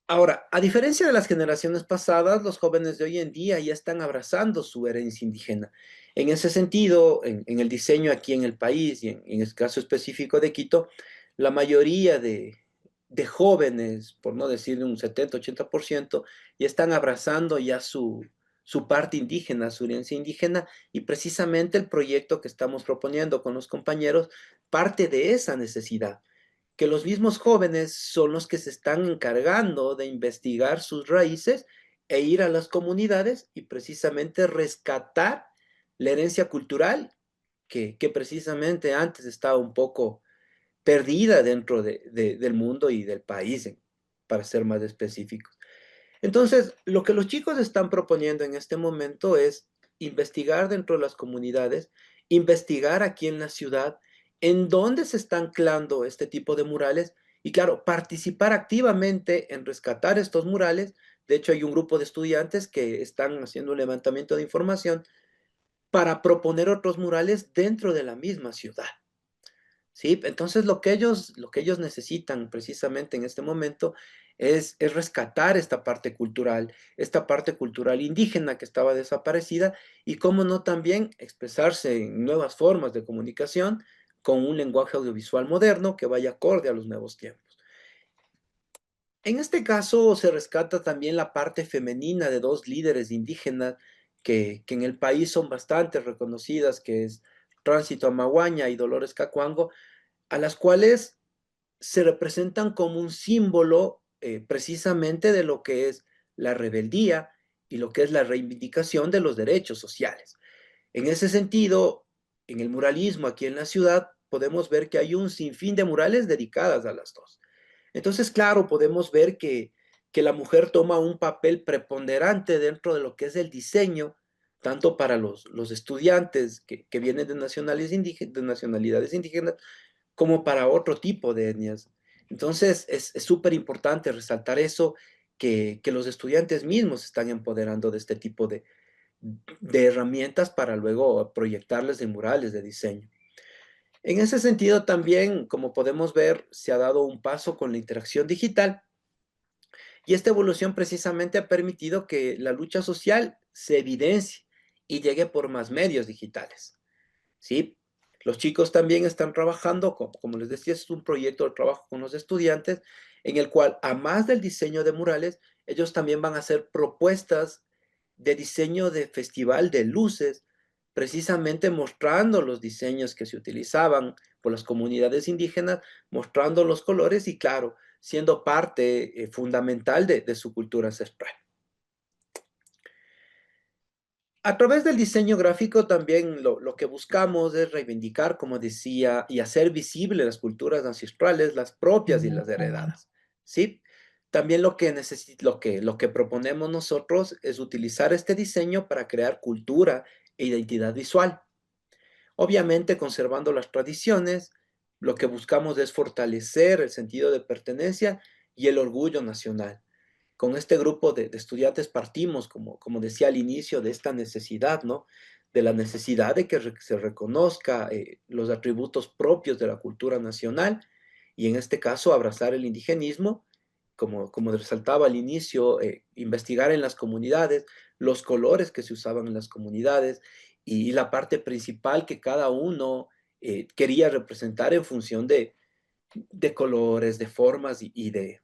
Ahora, a diferencia de las generaciones pasadas, los jóvenes de hoy en día ya están abrazando su herencia indígena. En ese sentido, en el diseño aquí en el país y en el caso específico de Quito, la mayoría de jóvenes, por no decir un 70-80%, ya están abrazando ya su parte indígena, su herencia indígena, y precisamente el proyecto que estamos proponiendo con los compañeros parte de esa necesidad, que los mismos jóvenes son los que se están encargando de investigar sus raíces e ir a las comunidades y precisamente rescatar la herencia cultural que precisamente antes estaba un poco perdida dentro del mundo y del país, para ser más específicos. Entonces, lo que los chicos están proponiendo en este momento es investigar dentro de las comunidades, investigar aquí en la ciudad, en dónde se está anclando este tipo de murales y, claro, participar activamente en rescatar estos murales. De hecho, hay un grupo de estudiantes que están haciendo un levantamiento de información para proponer otros murales dentro de la misma ciudad. ¿Sí? Entonces lo que ellos necesitan precisamente en este momento es rescatar esta parte cultural indígena que estaba desaparecida y, cómo no, también expresarse en nuevas formas de comunicación con un lenguaje audiovisual moderno que vaya acorde a los nuevos tiempos. En este caso se rescata también la parte femenina de dos líderes indígenas que en el país son bastante reconocidas, que es Tránsito Amaguaña y Dolores Cacuango, a las cuales se representan como un símbolo precisamente de lo que es la rebeldía y lo que es la reivindicación de los derechos sociales. En ese sentido, en el muralismo aquí en la ciudad, podemos ver que hay un sinfín de murales dedicadas a las dos. Entonces, claro, podemos ver que la mujer toma un papel preponderante dentro de lo que es el diseño, tanto para los estudiantes que vienen de nacionalidades indígenas, como para otro tipo de etnias. Entonces, es súper importante resaltar eso, que los estudiantes mismos se están empoderando de este tipo de herramientas para luego proyectarles en murales de diseño. En ese sentido también, como podemos ver, se ha dado un paso con la interacción digital y esta evolución precisamente ha permitido que la lucha social se evidencie y llegue por más medios digitales. ¿Sí? Los chicos también están trabajando, como les decía, es un proyecto de trabajo con los estudiantes en el cual, a más del diseño de murales, ellos también van a hacer propuestas de diseño de festival de luces, precisamente mostrando los diseños que se utilizaban por las comunidades indígenas, mostrando los colores y, claro, siendo parte fundamental de su cultura ancestral. A través del diseño gráfico también lo que buscamos es reivindicar, como decía, y hacer visible las culturas ancestrales, las propias y las heredadas, ¿sí? También lo que proponemos nosotros es utilizar este diseño para crear cultura e identidad visual. Obviamente, conservando las tradiciones, lo que buscamos es fortalecer el sentido de pertenencia y el orgullo nacional. Con este grupo de estudiantes partimos, como decía al inicio, de esta necesidad, ¿no? De la necesidad de que se reconozca los atributos propios de la cultura nacional y en este caso abrazar el indigenismo, como resaltaba al inicio, investigar en las comunidades los colores que se usaban en las comunidades y la parte principal que cada uno quería representar en función de colores, de formas y de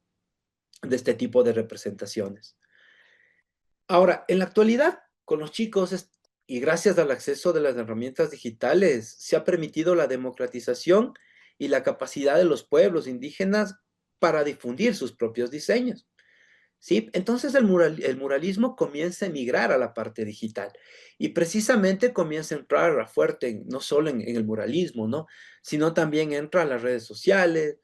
este tipo de representaciones. Ahora, en la actualidad, con los chicos y gracias al acceso de las herramientas digitales, se ha permitido la democratización y la capacidad de los pueblos indígenas para difundir sus propios diseños. ¿Sí? Entonces el muralismo comienza a emigrar a la parte digital y precisamente comienza a entrar fuerte no solo en el muralismo, ¿no? Sino también entra a las redes sociales,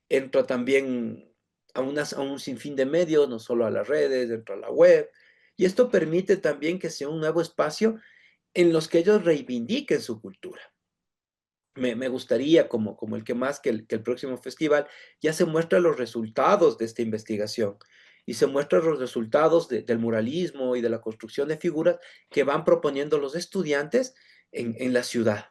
entra también a un sinfín de medios, no solo a las redes, entra a la web, y esto permite también que sea un nuevo espacio en los que ellos reivindiquen su cultura. Me gustaría, como el que más que el próximo festival, ya se muestran los resultados de esta investigación y se muestran los resultados del muralismo y de la construcción de figuras que van proponiendo los estudiantes en la ciudad.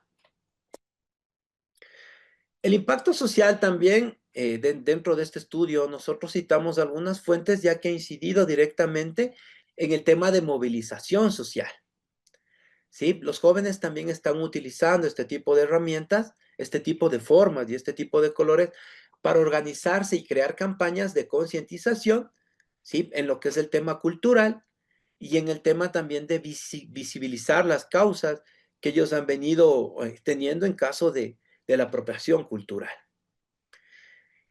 El impacto social también, dentro de este estudio, nosotros citamos algunas fuentes ya que ha incidido directamente en el tema de movilización social. ¿Sí? Los jóvenes también están utilizando este tipo de herramientas, este tipo de formas y este tipo de colores para organizarse y crear campañas de concientización, ¿sí? En lo que es el tema cultural y en el tema también de visibilizar las causas que ellos han venido teniendo en caso de la apropiación cultural.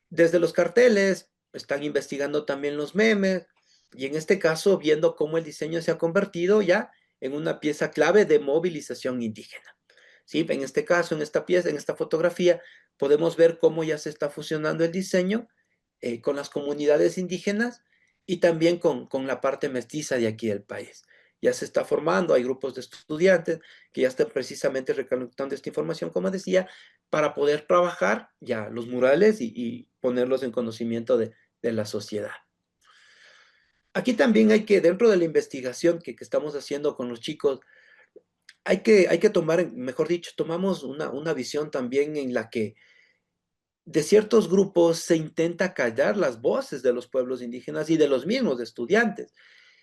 Desde los carteles, están investigando también los memes y en este caso viendo cómo el diseño se ha convertido ya en una pieza clave de movilización indígena. ¿Sí? En este caso, en esta pieza, en esta fotografía, podemos ver cómo ya se está fusionando el diseño con las comunidades indígenas y también con la parte mestiza de aquí del país. Ya se está formando, hay grupos de estudiantes que ya están precisamente recolectando esta información, como decía, para poder trabajar ya los murales y ponerlos en conocimiento de la sociedad. Aquí también hay que, dentro de la investigación que estamos haciendo con los chicos, hay que tomar, mejor dicho, tomamos una visión también en la que de ciertos grupos se intenta callar las voces de los pueblos indígenas y de los mismos estudiantes.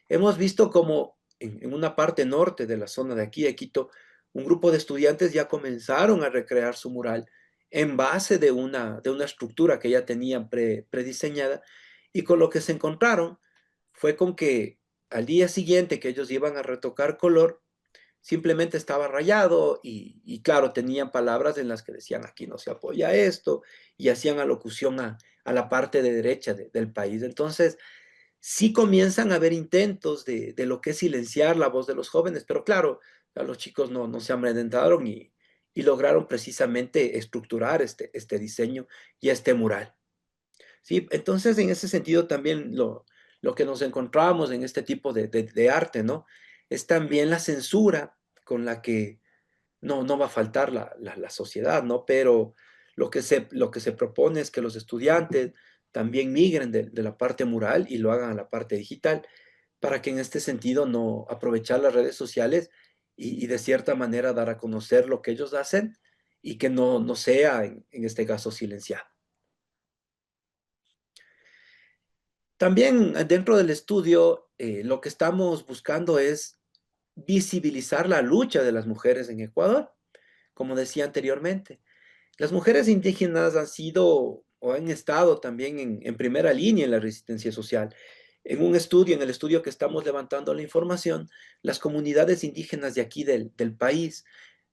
Hemos visto como en una parte norte de la zona de aquí, de Quito, un grupo de estudiantes ya comenzaron a recrear su mural en base de una estructura que ya tenían prediseñada y con lo que se encontraron fue con que al día siguiente que ellos iban a retocar color, simplemente estaba rayado y claro, tenían palabras en las que decían aquí no se apoya esto y hacían alocución a la parte de derecha del país. Entonces, sí comienzan a haber intentos de lo que es silenciar la voz de los jóvenes, pero claro, a los chicos no se amedrentaron y lograron precisamente estructurar este diseño y este mural. ¿Sí? Entonces, en ese sentido también lo que nos encontramos en este tipo de arte, ¿no? Es también la censura con la que no va a faltar la sociedad, ¿no? Pero lo que se propone es que los estudiantes también migren de la parte mural y lo hagan a la parte digital, para que en este sentido no aprovechar las redes sociales y de cierta manera dar a conocer lo que ellos hacen y que no sea, en este caso, silenciado. También dentro del estudio, lo que estamos buscando es visibilizar la lucha de las mujeres en Ecuador, como decía anteriormente. Las mujeres indígenas han sido o han estado también en primera línea en la resistencia social. En el estudio que estamos levantando la información, las comunidades indígenas de aquí del país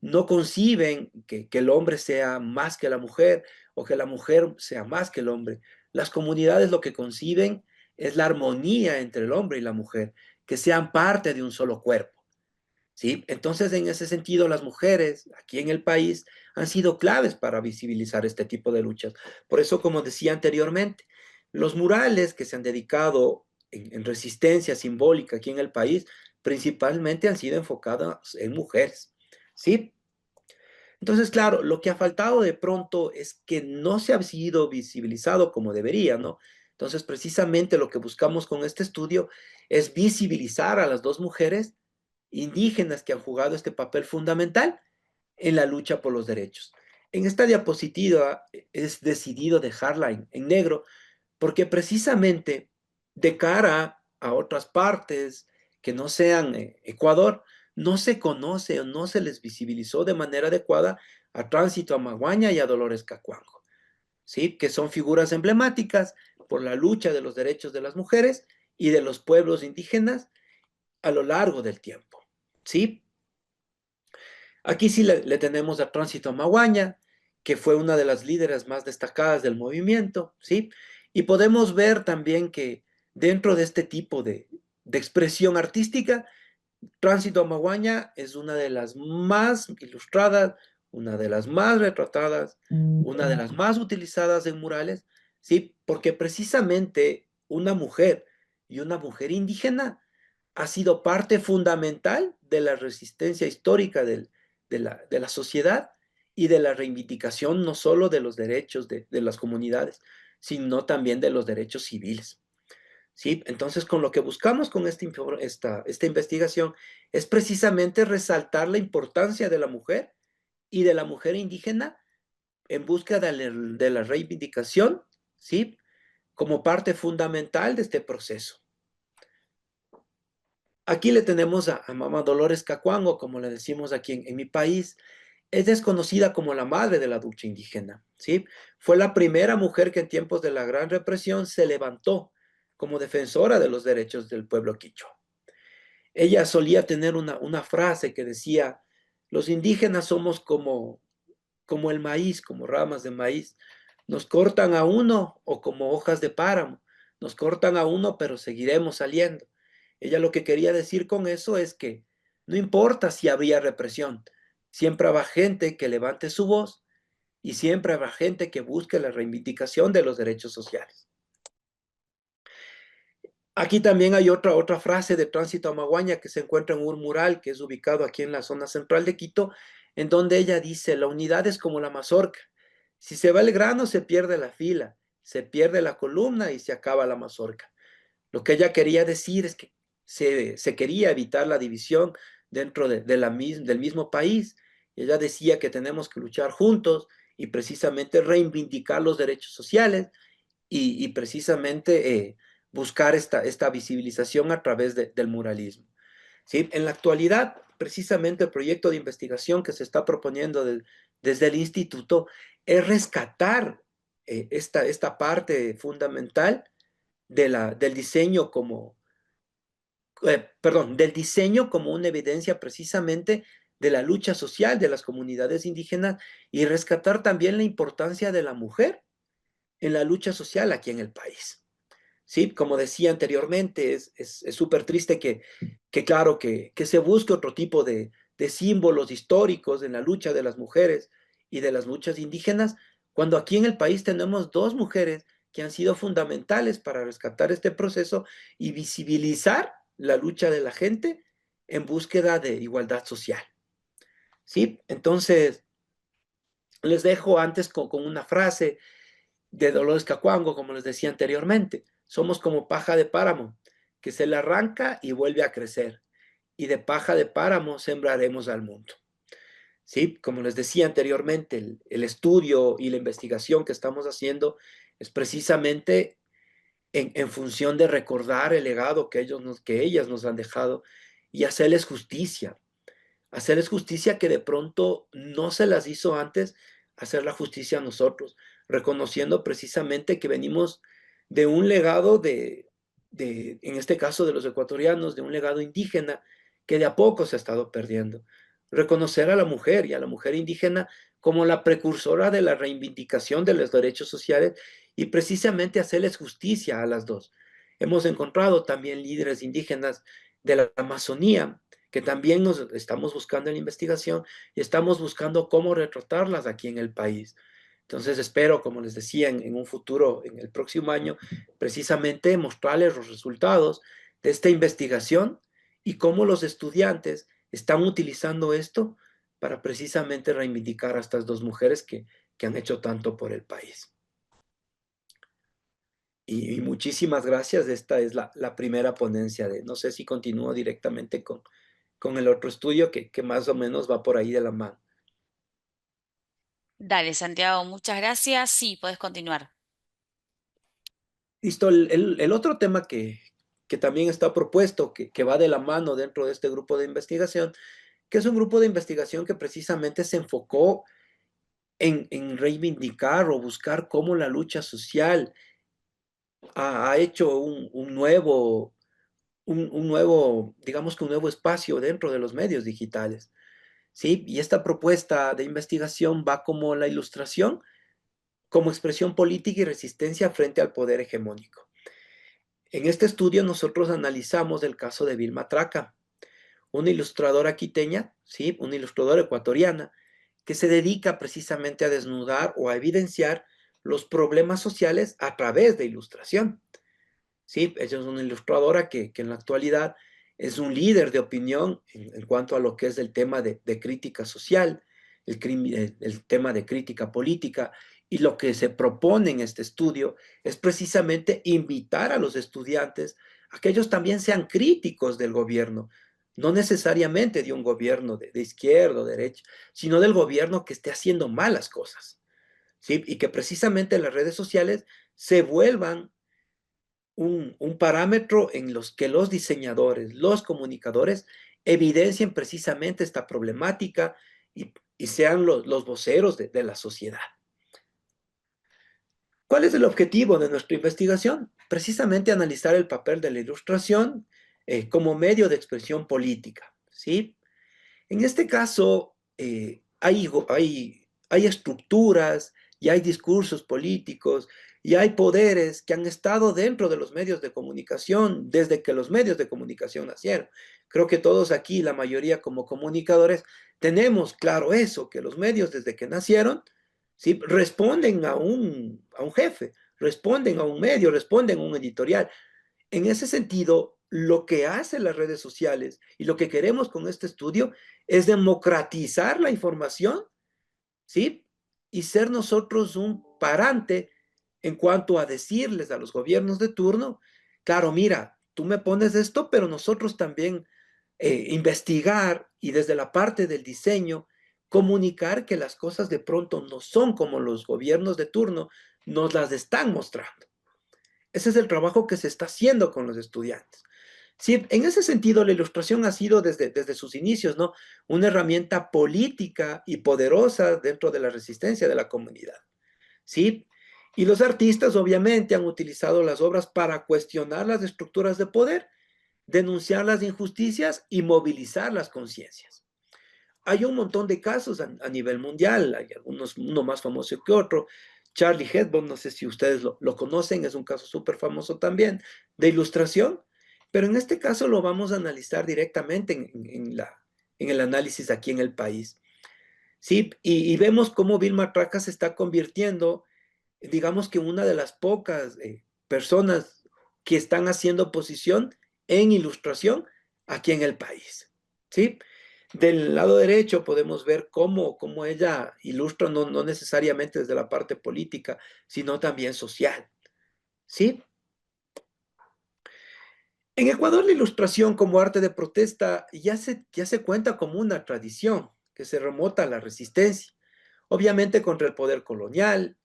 no conciben que el hombre sea más que la mujer o que la mujer sea más que el hombre. Las comunidades lo que conciben es la armonía entre el hombre y la mujer, que sean parte de un solo cuerpo. ¿Sí? Entonces, en ese sentido, las mujeres aquí en el país han sido claves para visibilizar este tipo de luchas. Por eso, como decía anteriormente, los murales que se han dedicado en resistencia simbólica aquí en el país, principalmente han sido enfocados en mujeres. ¿Sí? Entonces, claro, lo que ha faltado de pronto es que no se ha sido visibilizado como debería, ¿no? Entonces, precisamente lo que buscamos con este estudio es visibilizar a las dos mujeres indígenas que han jugado este papel fundamental en la lucha por los derechos. En esta diapositiva es decidido dejarla en negro porque precisamente de cara a otras partes que no sean Ecuador, no se conoce o no se les visibilizó de manera adecuada a Tránsito Amaguaña y a Dolores Cacuango, ¿sí? Que son figuras emblemáticas por la lucha de los derechos de las mujeres y de los pueblos indígenas a lo largo del tiempo, ¿sí? Aquí sí le tenemos a Tránsito Amaguaña, que fue una de las líderes más destacadas del movimiento, ¿sí? Y podemos ver también que dentro de este tipo de expresión artística, Tránsito Amaguaña es una de las más ilustradas, una de las más retratadas, una de las más utilizadas en murales, ¿sí? Porque precisamente una mujer y una mujer indígena ha sido parte fundamental de la resistencia histórica de la sociedad y de la reivindicación no solo de los derechos de las comunidades, sino también de los derechos civiles. ¿Sí? Entonces, con lo que buscamos con esta investigación es precisamente resaltar la importancia de la mujer y de la mujer indígena en busca de la reivindicación, ¿sí? Como parte fundamental de este proceso. Aquí le tenemos a Mamá Dolores Cacuango, como le decimos aquí en mi país. Es desconocida como la madre de la lucha indígena, ¿sí? Fue la primera mujer que en tiempos de la gran represión se levantó como defensora de los derechos del pueblo quichua. Ella solía tener una frase que decía: los indígenas somos como el maíz, como ramas de maíz. Nos cortan a uno o como hojas de páramo. Nos cortan a uno, pero seguiremos saliendo. Ella lo que quería decir con eso es que no importa si habría represión, siempre habrá gente que levante su voz y siempre habrá gente que busque la reivindicación de los derechos sociales. Aquí también hay otra frase de Tránsito Amaguaña que se encuentra en un mural que es ubicado aquí en la zona central de Quito, en donde ella dice: la unidad es como la mazorca. Si se va el grano, se pierde la fila, se pierde la columna y se acaba la mazorca. Lo que ella quería decir es que se quería evitar la división dentro del mismo país. Ella decía que tenemos que luchar juntos y precisamente reivindicar los derechos sociales y precisamente buscar esta visibilización a través del muralismo. ¿Sí? En la actualidad, precisamente el proyecto de investigación que se está proponiendo desde el instituto es rescatar esta parte fundamental del diseño del diseño como una evidencia precisamente de la lucha social de las comunidades indígenas y rescatar también la importancia de la mujer en la lucha social aquí en el país. ¿sí? Como decía anteriormente, es súper triste claro, que se busque otro tipo de símbolos históricos en la lucha de las mujeres y de las luchas indígenas, cuando aquí en el país tenemos 2 mujeres que han sido fundamentales para rescatar este proceso y visibilizar la lucha de la gente en búsqueda de igualdad social, ¿sí? Entonces, les dejo antes con una frase de Dolores Cacuango, como les decía anteriormente: somos como paja de páramo, que se le arranca y vuelve a crecer, y de paja de páramo sembraremos al mundo. ¿Sí? Como les decía anteriormente, el estudio y la investigación que estamos haciendo es precisamente en función de recordar el legado que ellas nos han dejado y hacerles justicia que de pronto no se las hizo antes, hacer la justicia a nosotros, reconociendo precisamente que venimos de un legado en este caso de los ecuatorianos, de un legado indígena que de a poco se ha estado perdiendo. Reconocer a la mujer y a la mujer indígena como la precursora de la reivindicación de los derechos sociales y precisamente hacerles justicia a las dos. Hemos encontrado también líderes indígenas de la Amazonía que también nos estamos buscando en la investigación y estamos buscando cómo retratarlas aquí en el país. Entonces espero, como les decía, en un futuro, en el próximo año, precisamente mostrarles los resultados de esta investigación y cómo los estudiantes están utilizando esto para precisamente reivindicar a estas 2 mujeres que han hecho tanto por el país. Y muchísimas gracias. Esta es la primera ponencia no sé si continúo directamente con el otro estudio que más o menos va por ahí de la mano. Dale, Santiago, muchas gracias. Sí, puedes continuar. Listo, el otro tema que también está propuesto, que va de la mano dentro de este grupo de investigación, que es un grupo de investigación que precisamente se enfocó en reivindicar o buscar cómo la lucha social ha hecho un nuevo, digamos que un nuevo espacio dentro de los medios digitales. ¿Sí? Y esta propuesta de investigación va como la ilustración, como expresión política y resistencia frente al poder hegemónico. En este estudio nosotros analizamos el caso de Vilma Traca, una ilustradora quiteña, ¿sí? Una ilustradora ecuatoriana, que se dedica precisamente a desnudar o a evidenciar los problemas sociales a través de ilustración. ¿Sí? Ella es una ilustradora que en la actualidad es un líder de opinión en cuanto a lo que es el tema de crítica social, el tema de crítica política, y lo que se propone en este estudio es precisamente invitar a los estudiantes a que ellos también sean críticos del gobierno, no necesariamente de un gobierno de izquierda o derecha, sino del gobierno que esté haciendo malas cosas, ¿sí? Y que precisamente las redes sociales se vuelvan un parámetro en los que los diseñadores, los comunicadores evidencien precisamente esta problemática y sean los voceros de la sociedad. ¿Cuál es el objetivo de nuestra investigación? Precisamente analizar el papel de la ilustración como medio de expresión política, ¿sí? En este caso, hay estructuras y hay discursos políticos y hay poderes que han estado dentro de los medios de comunicación desde que los medios de comunicación nacieron. Creo que todos aquí, la mayoría como comunicadores, tenemos claro eso, que los medios desde que nacieron, ¿sí? Responden a un jefe, responden a un medio, responden a un editorial. En ese sentido, lo que hacen las redes sociales y lo que queremos con este estudio es democratizar la información, ¿sí? Y ser nosotros un parante en cuanto a decirles a los gobiernos de turno, claro, mira, tú me pones esto, pero nosotros también investigar y desde la parte del diseño, comunicar que las cosas de pronto no son como los gobiernos de turno nos las están mostrando. Ese es el trabajo que se está haciendo con los estudiantes. Sí, en ese sentido, la ilustración ha sido desde sus inicios, ¿no? Una herramienta política y poderosa dentro de la resistencia de la comunidad, ¿sí? Y los artistas, obviamente, han utilizado las obras para cuestionar las estructuras de poder, denunciar las injusticias y movilizar las conciencias. Hay un montón de casos a nivel mundial, hay algunos, uno más famoso que otro, Charlie Hebdo, no sé si ustedes lo conocen, es un caso súper famoso también de ilustración, pero en este caso lo vamos a analizar directamente en el análisis aquí en el país. ¿Sí? Y vemos cómo Vilma Traca se está convirtiendo, digamos que una de las pocas personas que están haciendo oposición en ilustración aquí en el país. ¿Sí? Del lado derecho podemos ver cómo ella ilustra no necesariamente desde la parte política, sino también social. ¿Sí? En Ecuador la ilustración como arte de protesta ya se cuenta como una tradición que se remota a la resistencia, obviamente contra el poder colonial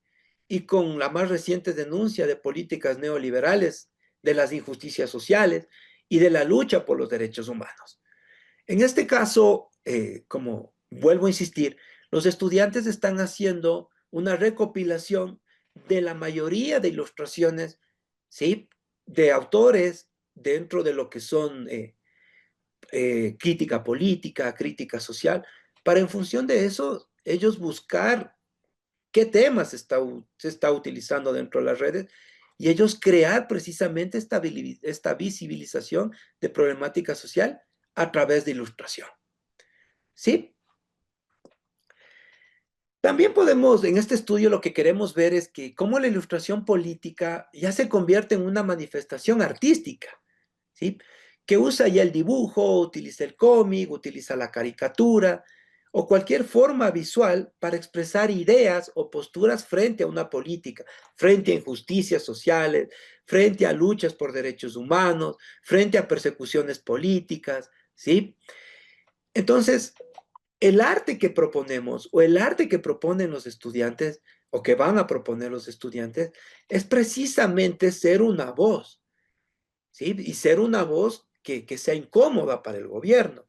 y con la más reciente denuncia de políticas neoliberales, de las injusticias sociales y de la lucha por los derechos humanos. En este caso, como vuelvo a insistir, los estudiantes están haciendo una recopilación de la mayoría de ilustraciones, ¿sí?, de autores dentro de lo que son crítica política, crítica social, para en función de eso ellos buscar qué temas se está utilizando dentro de las redes y ellos crear precisamente esta visibilización de problemática social a través de ilustración. ¿Sí? También podemos, en este estudio lo que queremos ver es que cómo la ilustración política ya se convierte en una manifestación artística, ¿sí? Que usa ya el dibujo, utiliza el cómic, utiliza la caricatura o cualquier forma visual para expresar ideas o posturas frente a una política, frente a injusticias sociales, frente a luchas por derechos humanos, frente a persecuciones políticas, ¿sí? Entonces, el arte que proponemos o el arte que proponen los estudiantes o que van a proponer los estudiantes es precisamente ser una voz, ¿sí? Y ser una voz que sea incómoda para el gobierno,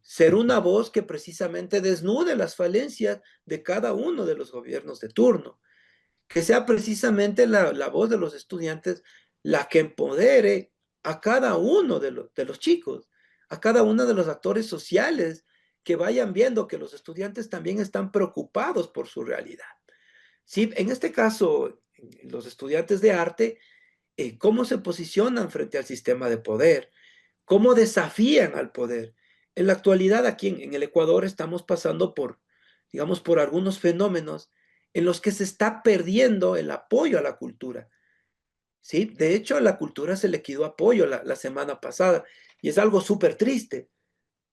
ser una voz que precisamente desnude las falencias de cada uno de los gobiernos de turno, que sea precisamente la voz de los estudiantes la que empodere a cada uno de los chicos, a cada uno de los actores sociales que vayan viendo que los estudiantes también están preocupados por su realidad. Sí, en este caso, los estudiantes de arte, ¿cómo se posicionan frente al sistema de poder? ¿Cómo desafían al poder? En la actualidad aquí en el Ecuador estamos pasando por, digamos, por algunos fenómenos en los que se está perdiendo el apoyo a la cultura. ¿Sí? De hecho, a la cultura se le quitó apoyo la semana pasada y es algo súper triste,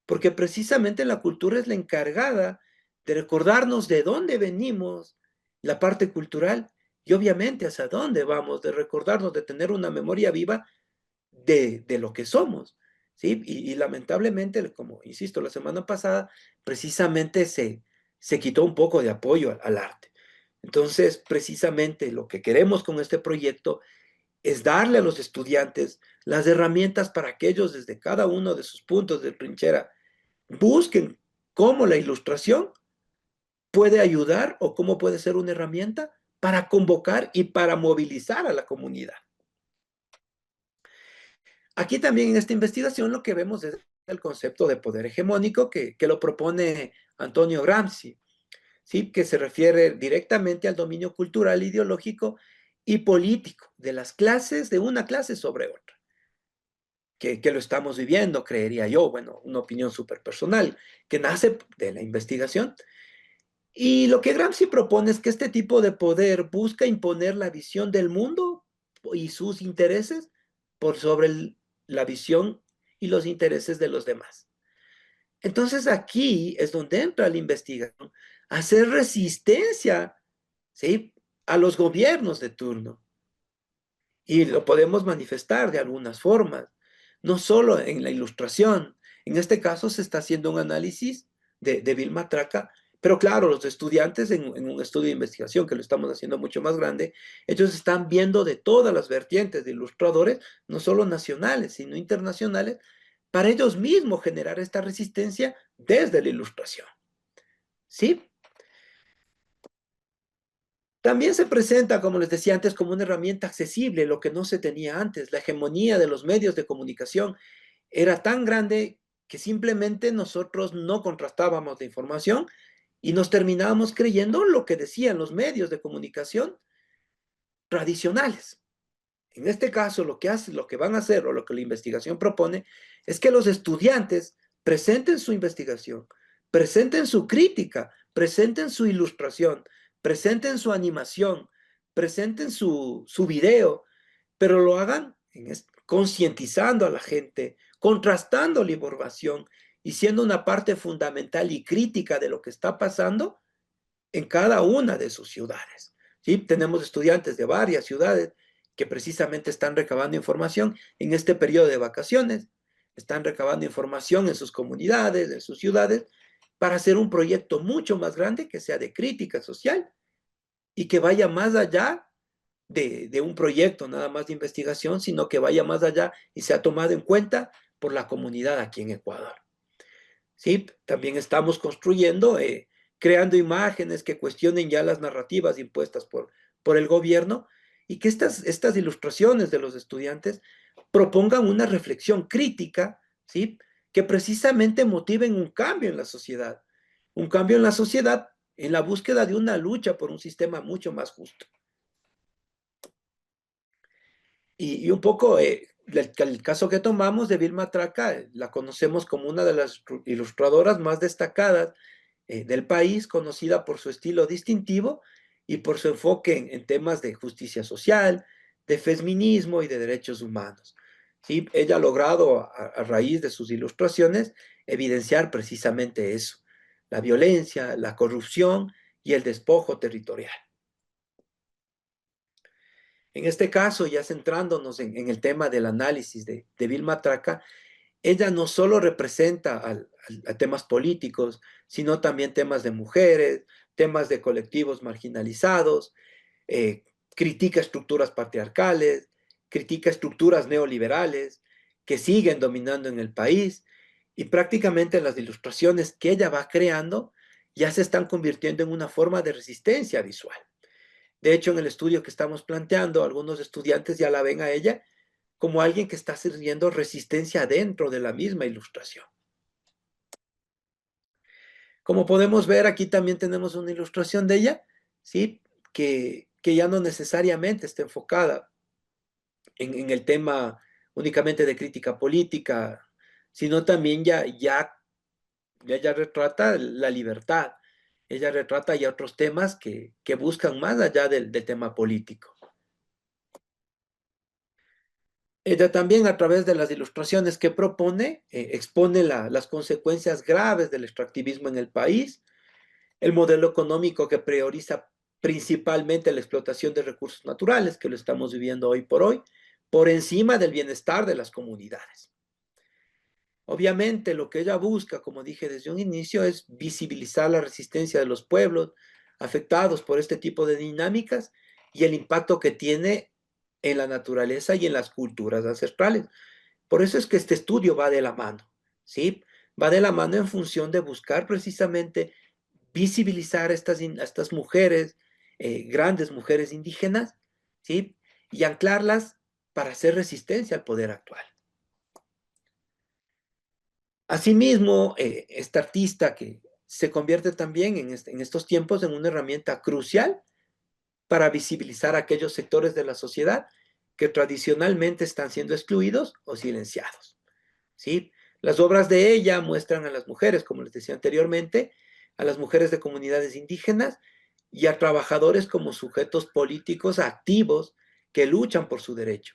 porque precisamente la cultura es la encargada de recordarnos de dónde venimos, la parte cultural, y obviamente hacia dónde vamos, de recordarnos, de tener una memoria viva de lo que somos, ¿sí? Y lamentablemente, como insisto, la semana pasada, precisamente se quitó un poco de apoyo al arte. Entonces, precisamente lo que queremos con este proyecto es darle a los estudiantes las herramientas para que ellos desde cada uno de sus puntos de trinchera busquen cómo la ilustración puede ayudar o cómo puede ser una herramienta para convocar y para movilizar a la comunidad. Aquí también en esta investigación lo que vemos es el concepto de poder hegemónico que lo propone Antonio Gramsci, ¿sí? Que se refiere directamente al dominio cultural, ideológico y político de las clases, de una clase sobre otra. Que lo estamos viviendo, creería yo, bueno, una opinión súper personal, que nace de la investigación. Y lo que Gramsci propone es que este tipo de poder busca imponer la visión del mundo y sus intereses por sobre la visión y los intereses de los demás. Entonces aquí es donde entra la investigación, hacer resistencia, ¿sí?, a los gobiernos de turno. Y lo podemos manifestar de algunas formas, no solo en la ilustración. En este caso se está haciendo un análisis de Vilma Traca, pero claro, los estudiantes en un estudio de investigación que lo estamos haciendo mucho más grande, ellos están viendo de todas las vertientes de ilustradores, no solo nacionales, sino internacionales, para ellos mismos generar esta resistencia desde la ilustración. ¿Sí? También se presenta, como les decía antes, como una herramienta accesible, lo que no se tenía antes. La hegemonía de los medios de comunicación era tan grande que simplemente nosotros no contrastábamos la información y nos terminábamos creyendo lo que decían los medios de comunicación tradicionales. En este caso, lo que van a hacer o lo que la investigación propone es que los estudiantes presenten su investigación, presenten su crítica, presenten su ilustración, presenten su animación, presenten su video, pero lo hagan concientizando a la gente, contrastando la información y siendo una parte fundamental y crítica de lo que está pasando en cada una de sus ciudades. ¿Sí? Tenemos estudiantes de varias ciudades que precisamente están recabando información en este periodo de vacaciones, están recabando información en sus comunidades, en sus ciudades, para hacer un proyecto mucho más grande que sea de crítica social y que vaya más allá de un proyecto nada más de investigación, sino que vaya más allá y sea tomado en cuenta por la comunidad aquí en Ecuador. ¿Sí? También estamos construyendo, creando imágenes que cuestionen ya las narrativas impuestas por el gobierno y que estas ilustraciones de los estudiantes propongan una reflexión crítica, ¿sí? Que precisamente motiven un cambio en la sociedad, un cambio en la sociedad en la búsqueda de una lucha por un sistema mucho más justo. Y un poco el caso que tomamos de Vilma Traca, la conocemos como una de las ilustradoras más destacadas del país, conocida por su estilo distintivo y por su enfoque en temas de justicia social, de feminismo y de derechos humanos. ¿Sí? Ella ha logrado, a raíz de sus ilustraciones, evidenciar precisamente eso, la violencia, la corrupción y el despojo territorial. En este caso, ya centrándonos en el tema del análisis de Vilma Traca, ella no solo representa a temas políticos, sino también temas de mujeres, temas de colectivos marginalizados, critica estructuras patriarcales, critica estructuras neoliberales que siguen dominando en el país y prácticamente las ilustraciones que ella va creando ya se están convirtiendo en una forma de resistencia visual. De hecho, en el estudio que estamos planteando, algunos estudiantes ya la ven a ella como alguien que está sirviendo resistencia dentro de la misma ilustración. Como podemos ver, aquí también tenemos una ilustración de ella, ¿sí? Que ya no necesariamente está enfocada en el tema únicamente de crítica política, sino también ella retrata la libertad, ella retrata ya otros temas que buscan más allá del tema político. Ella también, a través de las ilustraciones que propone, expone las consecuencias graves del extractivismo en el país, el modelo económico que prioriza principalmente la explotación de recursos naturales, que lo estamos viviendo hoy, por encima del bienestar de las comunidades. Obviamente, lo que ella busca, como dije desde un inicio, es visibilizar la resistencia de los pueblos afectados por este tipo de dinámicas y el impacto que tiene en la naturaleza y en las culturas ancestrales. Por eso es que este estudio va de la mano, ¿sí? Va de la mano en función de buscar precisamente visibilizar a estas mujeres, grandes mujeres indígenas, ¿sí? Y anclarlas para hacer resistencia al poder actual. Asimismo, esta artista que se convierte también en estos tiempos en una herramienta crucial para visibilizar a aquellos sectores de la sociedad que tradicionalmente están siendo excluidos o silenciados, ¿sí? Las obras de ella muestran a las mujeres, como les decía anteriormente, a las mujeres de comunidades indígenas y a trabajadores como sujetos políticos activos que luchan por su derecho,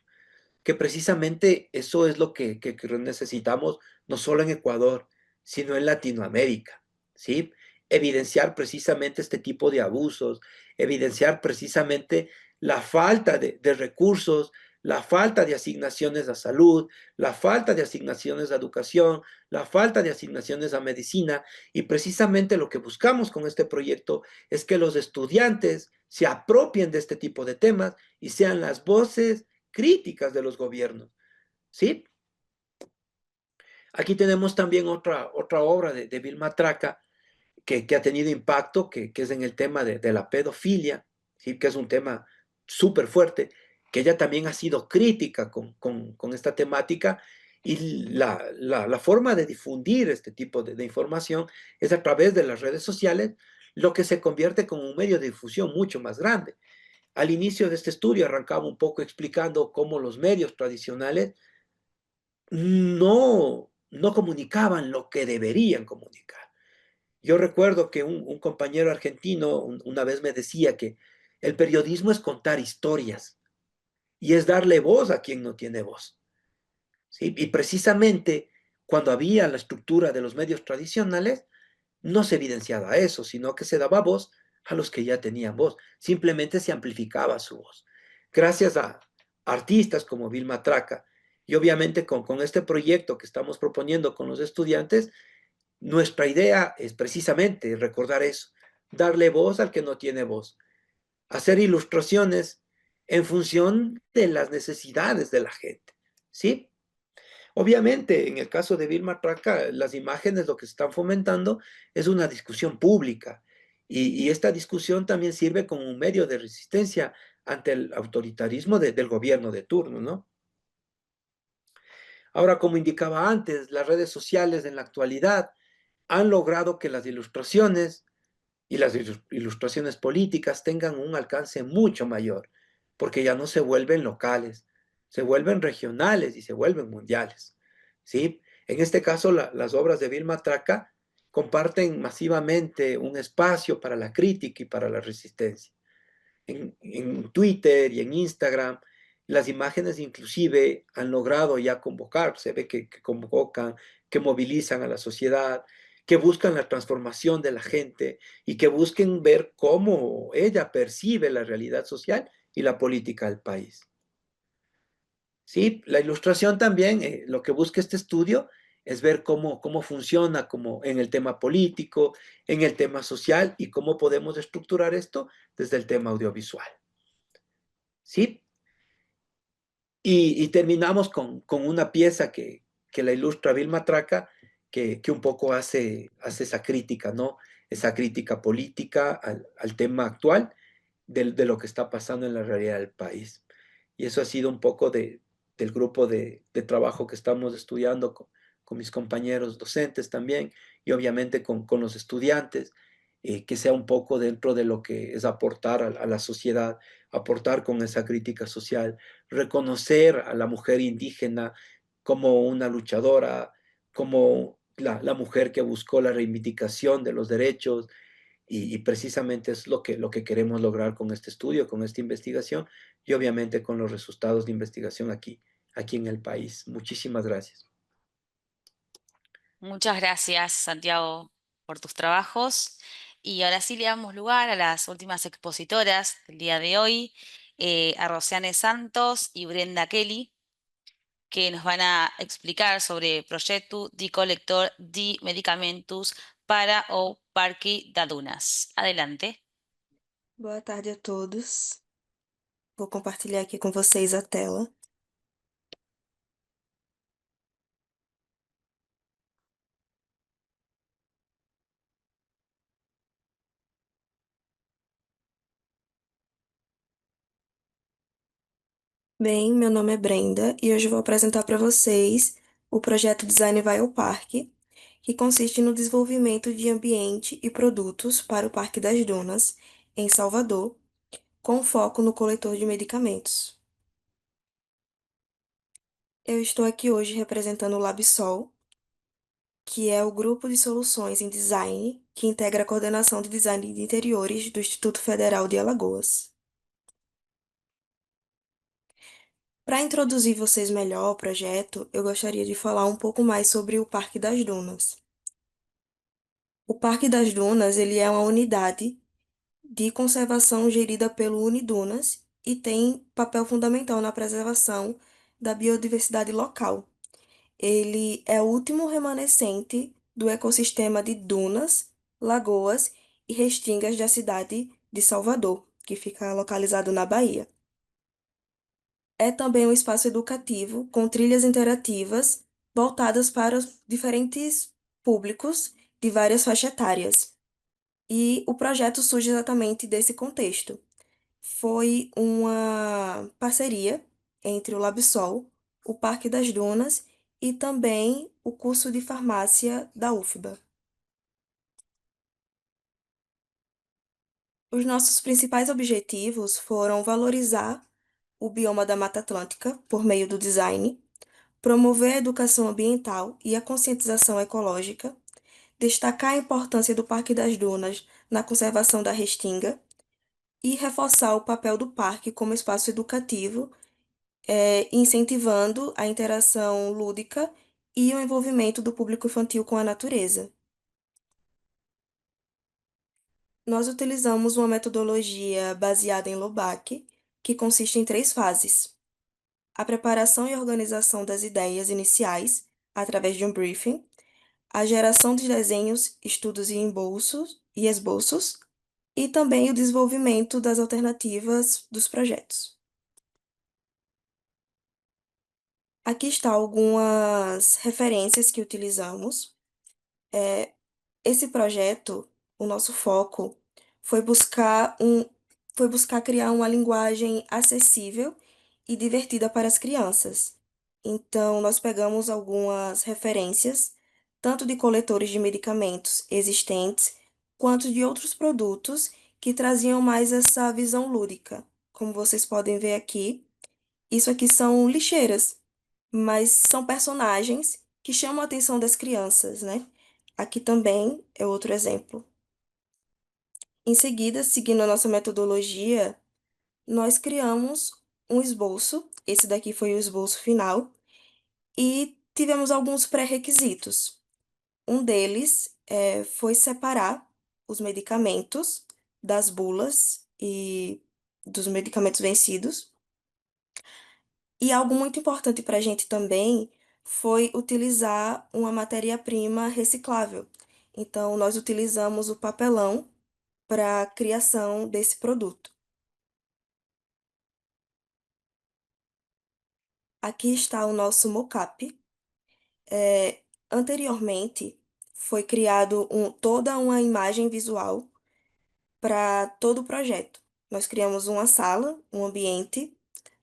que precisamente eso es lo que necesitamos no solo en Ecuador, sino en Latinoamérica, ¿sí? Evidenciar precisamente este tipo de abusos, evidenciar precisamente la falta de recursos, la falta de asignaciones a salud, la falta de asignaciones a educación, la falta de asignaciones a medicina, y precisamente lo que buscamos con este proyecto es que los estudiantes se apropien de este tipo de temas y sean las voces críticas de los gobiernos, ¿sí? Aquí tenemos también otra obra de Vilma Traca que ha tenido impacto, que es en el tema de la pedofilia, ¿sí? Que es un tema súper fuerte, que ella también ha sido crítica con esta temática, y la forma de difundir este tipo de información es a través de las redes sociales, lo que se convierte como un medio de difusión mucho más grande. Al inicio de este estudio arrancaba un poco explicando cómo los medios tradicionales no comunicaban lo que deberían comunicar. Yo recuerdo que un compañero argentino una vez me decía que el periodismo es contar historias y es darle voz a quien no tiene voz. ¿Sí? Y precisamente cuando había la estructura de los medios tradicionales, no se evidenciaba eso, sino que se daba voz a los que ya tenían voz. Simplemente se amplificaba su voz. Gracias a artistas como Vilma Traca y obviamente con este proyecto que estamos proponiendo con los estudiantes, nuestra idea es precisamente recordar eso, darle voz al que no tiene voz, hacer ilustraciones en función de las necesidades de la gente, ¿sí? Obviamente, en el caso de Vilma Traca, las imágenes lo que están fomentando es una discusión pública y esta discusión también sirve como un medio de resistencia ante el autoritarismo del gobierno de turno, ¿no? Ahora, como indicaba antes, las redes sociales en la actualidad han logrado que las ilustraciones y las ilustraciones políticas tengan un alcance mucho mayor, porque ya no se vuelven locales, se vuelven regionales y se vuelven mundiales, ¿sí? En este caso, las obras de Vilma Traca comparten masivamente un espacio para la crítica y para la resistencia. En Twitter y en Instagram, las imágenes inclusive han logrado ya convocar, se ve que convocan, que movilizan a la sociedad, que buscan la transformación de la gente y que busquen ver cómo ella percibe la realidad social y la política del país. Sí, la ilustración también, lo que busca este estudio es ver cómo funciona como en el tema político, en el tema social y cómo podemos estructurar esto desde el tema audiovisual. ¿Sí? Y terminamos con una pieza que la ilustra Vilma Traca, que un poco hace esa crítica, ¿no? Esa crítica política al tema actual de lo que está pasando en la realidad del país. Y eso ha sido un poco del grupo de trabajo que estamos estudiando con mis compañeros docentes también, y obviamente con los estudiantes, que sea un poco dentro de lo que es aportar a la sociedad, aportar con esa crítica social, reconocer a la mujer indígena como una luchadora, como la mujer que buscó la reivindicación de los derechos, y precisamente es lo que queremos lograr con este estudio, con esta investigación y obviamente con los resultados de investigación aquí en el país. Muchísimas gracias. Muchas gracias, Santiago, por tus trabajos. Y ahora sí le damos lugar a las últimas expositoras del día de hoy, a Rosiane Santos y Brenda Kelly, que nos van a explicar sobre proyecto de colector de medicamentos para o Parque da Dunas. Adelante. Boa tarde a todos. Vou compartilhar aqui com vocês a tela. Bem, meu nome é Brenda e hoje eu vou apresentar para vocês o projeto Design vai ao Parque, que consiste no desenvolvimento de ambiente e produtos para o Parque das Dunas, em Salvador, com foco no coletor de medicamentos. Eu estou aqui hoje representando o LabSol, que é o grupo de soluções em design que integra a coordenação de design de interiores do Instituto Federal de Alagoas. Para introduzir vocês melhor ao projeto, eu gostaria de falar um pouco mais sobre o Parque das Dunas. O Parque das Dunas, ele é uma unidade de conservação gerida pelo Unidunas e tem papel fundamental na preservação da biodiversidade local. Ele é o último remanescente do ecossistema de dunas, lagoas e restingas da cidade de Salvador, que fica localizado na Bahia. É também um espaço educativo com trilhas interativas voltadas para os diferentes públicos de várias faixas etárias. E o projeto surge exatamente desse contexto. Foi uma parceria entre o LabSol, o Parque das Dunas e também o curso de farmácia da UFBA. Os nossos principais objetivos foram valorizar o bioma da Mata Atlântica por meio do design, promover a educação ambiental e a conscientização ecológica, destacar a importância do Parque das Dunas na conservação da restinga e reforçar o papel do parque como espaço educativo, incentivando a interação lúdica e o envolvimento do público infantil com a natureza. Nós utilizamos uma metodologia baseada em Lobac, que consiste em 3 fases: a preparação e organização das ideias iniciais, através de um briefing, a geração de desenhos, estudos e esboços, e também o desenvolvimento das alternativas dos projetos. Aqui está algumas referências que utilizamos. Esse projeto, o nosso foco foi buscar criar uma linguagem acessível e divertida para as crianças. Então, nós pegamos algumas referências, tanto de coletores de medicamentos existentes, quanto de outros produtos que traziam mais essa visão lúdica. Como vocês podem ver aqui, isso aqui são lixeiras, mas são personagens que chamam a atenção das crianças, né? Aqui também é outro exemplo. Em seguida, seguindo a nossa metodologia, nós criamos um esboço. Esse daqui foi o esboço final. E tivemos alguns pré-requisitos. Um deles foi separar os medicamentos das bulas e dos medicamentos vencidos. E algo muito importante para a gente também foi utilizar uma matéria-prima reciclável. Então, nós utilizamos o papelão para a criação desse produto. Aqui está o nosso mockup. Anteriormente, foi criado toda uma imagem visual para todo o projeto. Nós criamos uma sala, um ambiente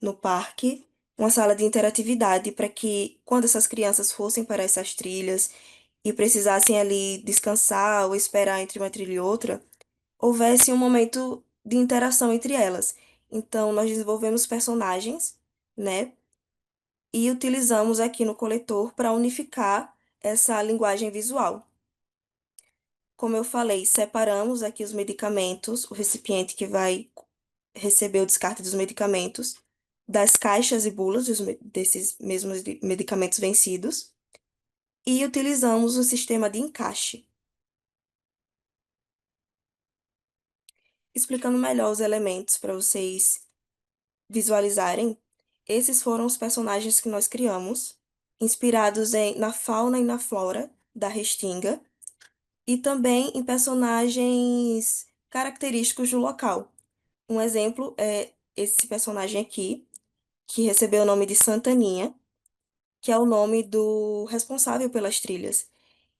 no parque, uma sala de interatividade para que, quando essas crianças fossem para essas trilhas e precisassem ali descansar ou esperar entre uma trilha e outra, houvesse um momento de interação entre elas. Então, nós desenvolvemos personagens, né? E utilizamos aqui no coletor para unificar essa linguagem visual. Como eu falei, separamos aqui os medicamentos, o recipiente que vai receber o descarte dos medicamentos, das caixas e bulas desses mesmos medicamentos vencidos, e utilizamos o sistema de encaixe. Explicando melhor os elementos para vocês visualizarem, esses foram os personagens que nós criamos, inspirados na fauna e na flora da Restinga, e também em personagens característicos do local. Um exemplo é esse personagem aqui, que recebeu o nome de Santaninha, que é o nome do responsável pelas trilhas.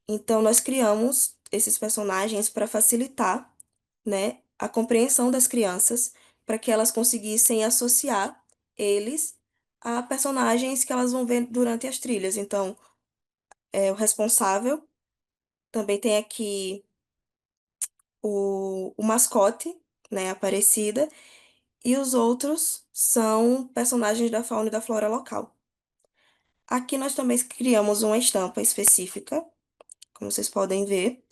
Então, nós criamos esses personagens para facilitar, né, a compreensão das crianças, para que elas conseguissem associar eles a personagens que elas vão ver durante as trilhas. Então, o responsável, também tem aqui o mascote, né, Aparecida, e os outros são personagens da fauna e da flora local. Aqui nós também criamos uma estampa específica, como vocês podem ver,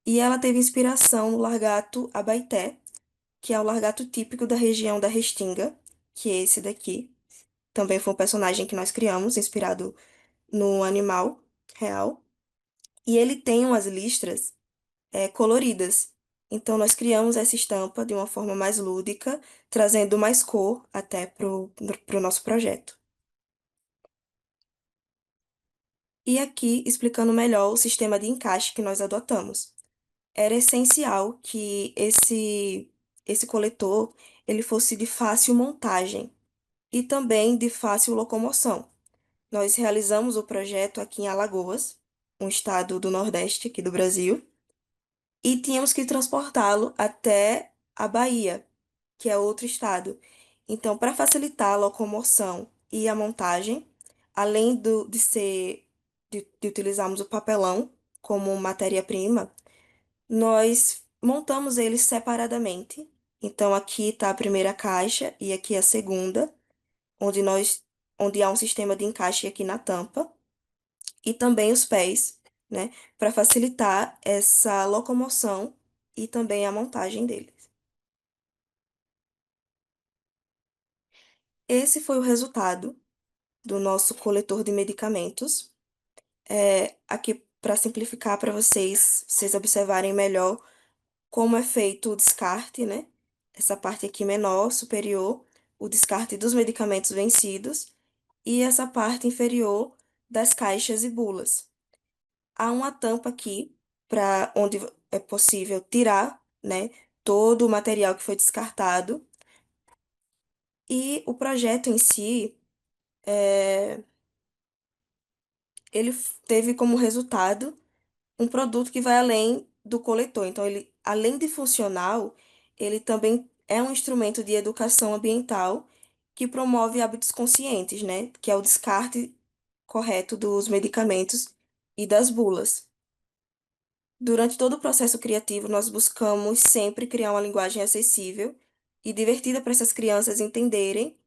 e ela teve inspiração no largato abaité, que é o largato típico da região da Restinga, que é esse daqui. Também foi um personagem que nós criamos, inspirado no animal real. E ele tem umas listras coloridas. Então, nós criamos essa estampa de uma forma mais lúdica, trazendo mais cor até pro nosso projeto. E aqui, explicando melhor o sistema de encaixe que nós adotamos. Era essencial que esse coletor ele fosse de fácil montagem e também de fácil locomoção. Nós realizamos o projeto aqui em Alagoas, um estado do Nordeste aqui do Brasil, e tínhamos que transportá-lo até a Bahia, que é outro estado. Então, para facilitar a locomoção e a montagem, além de utilizarmos o papelão como matéria-prima, nós montamos eles separadamente Então, aqui está a primeira caixa e aqui a segunda, onde há um sistema de encaixe aqui na tampa, e também os pés, né, para facilitar essa locomoção e também a montagem deles. Esse foi o resultado do nosso coletor de medicamentos. Aqui, para simplificar para vocês observarem melhor como é feito o descarte, né? Essa parte aqui menor, superior, o descarte dos medicamentos vencidos, e essa parte inferior das caixas e bulas. Há uma tampa aqui para onde é possível tirar, né, todo o material que foi descartado. E o projeto em si, ele teve como resultado um produto que vai além do coletor. Então, ele, além de funcional, ele também é um instrumento de educação ambiental que promove hábitos conscientes, né? Que é o descarte correto dos medicamentos e das bulas. Durante todo o processo criativo, nós buscamos sempre criar uma linguagem acessível e divertida para essas crianças entenderem,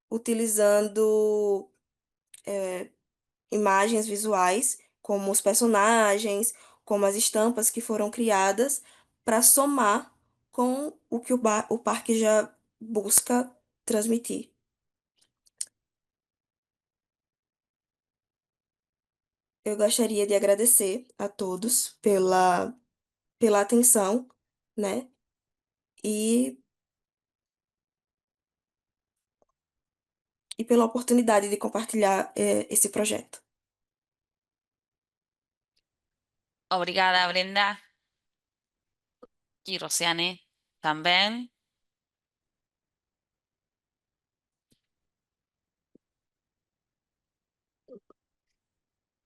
utilizando imagens visuais, como os personagens, como as estampas que foram criadas, para somar com o que o parque já busca transmitir. Eu gostaria de agradecer a todos pela atenção, né? E, e pela oportunidade de compartilhar, esse projeto. Obrigada, Brenda. Y Rosiane también.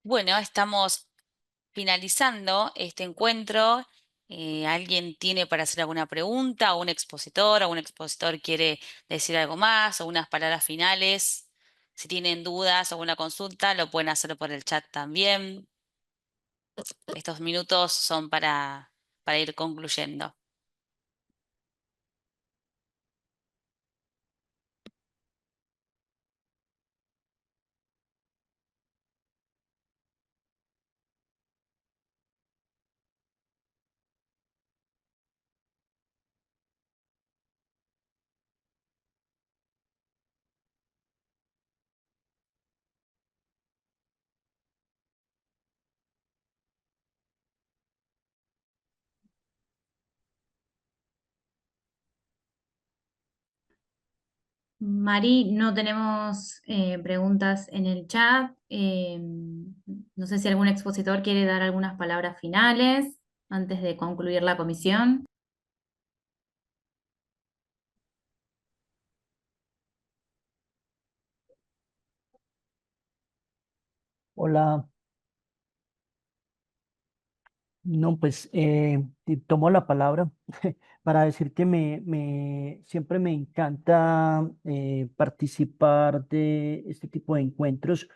Bueno, estamos finalizando este encuentro. ¿Alguien tiene para hacer alguna pregunta? ¿O un expositor? ¿O un expositor quiere decir algo más? ¿O unas palabras finales? Si tienen dudas o una consulta, lo pueden hacer por el chat también. Estos minutos son para ir concluyendo. Mari, no tenemos preguntas en el chat. No sé si algún expositor quiere dar algunas palabras finales antes de concluir la comisión. Hola, no, pues tomo la palabra para decir que siempre me encanta participar de este tipo de encuentros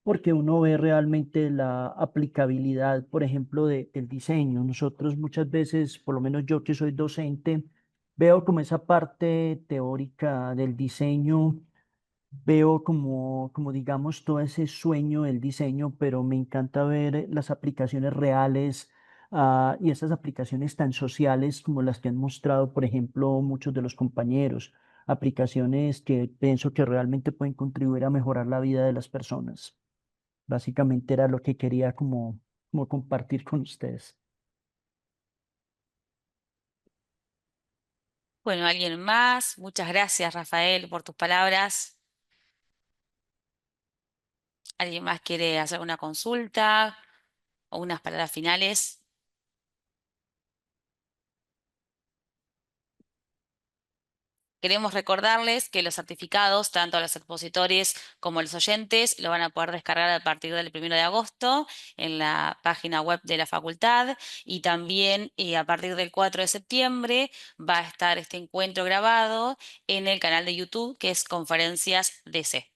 porque uno ve realmente la aplicabilidad, por ejemplo, del diseño. Nosotros muchas veces, por lo menos yo que soy docente, veo como esa parte teórica del diseño. Veo como digamos todo ese sueño del diseño, pero me encanta ver las aplicaciones reales, y esas aplicaciones tan sociales como las que han mostrado, por ejemplo, muchos de los compañeros, aplicaciones que pienso que realmente pueden contribuir a mejorar la vida de las personas. Básicamente era lo que quería como compartir con ustedes. Bueno, ¿alguien más? Muchas gracias, Rafael, por tus palabras. ¿Alguien más quiere hacer una consulta o unas palabras finales? Queremos recordarles que los certificados, tanto a los expositores como a los oyentes, lo van a poder descargar a partir del 1 de agosto en la página web de la facultad, y también a partir del 4 de septiembre va a estar este encuentro grabado en el canal de YouTube, que es Conferencias DC.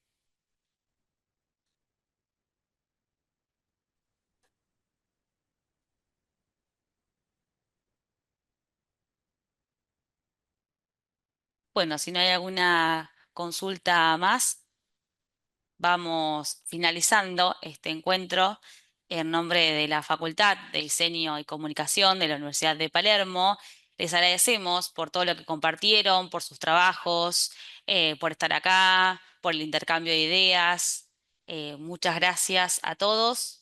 Bueno, si no hay alguna consulta más, vamos finalizando este encuentro en nombre de la Facultad de Diseño y Comunicación de la Universidad de Palermo. Les agradecemos por todo lo que compartieron, por sus trabajos, por estar acá, por el intercambio de ideas. Muchas gracias a todos.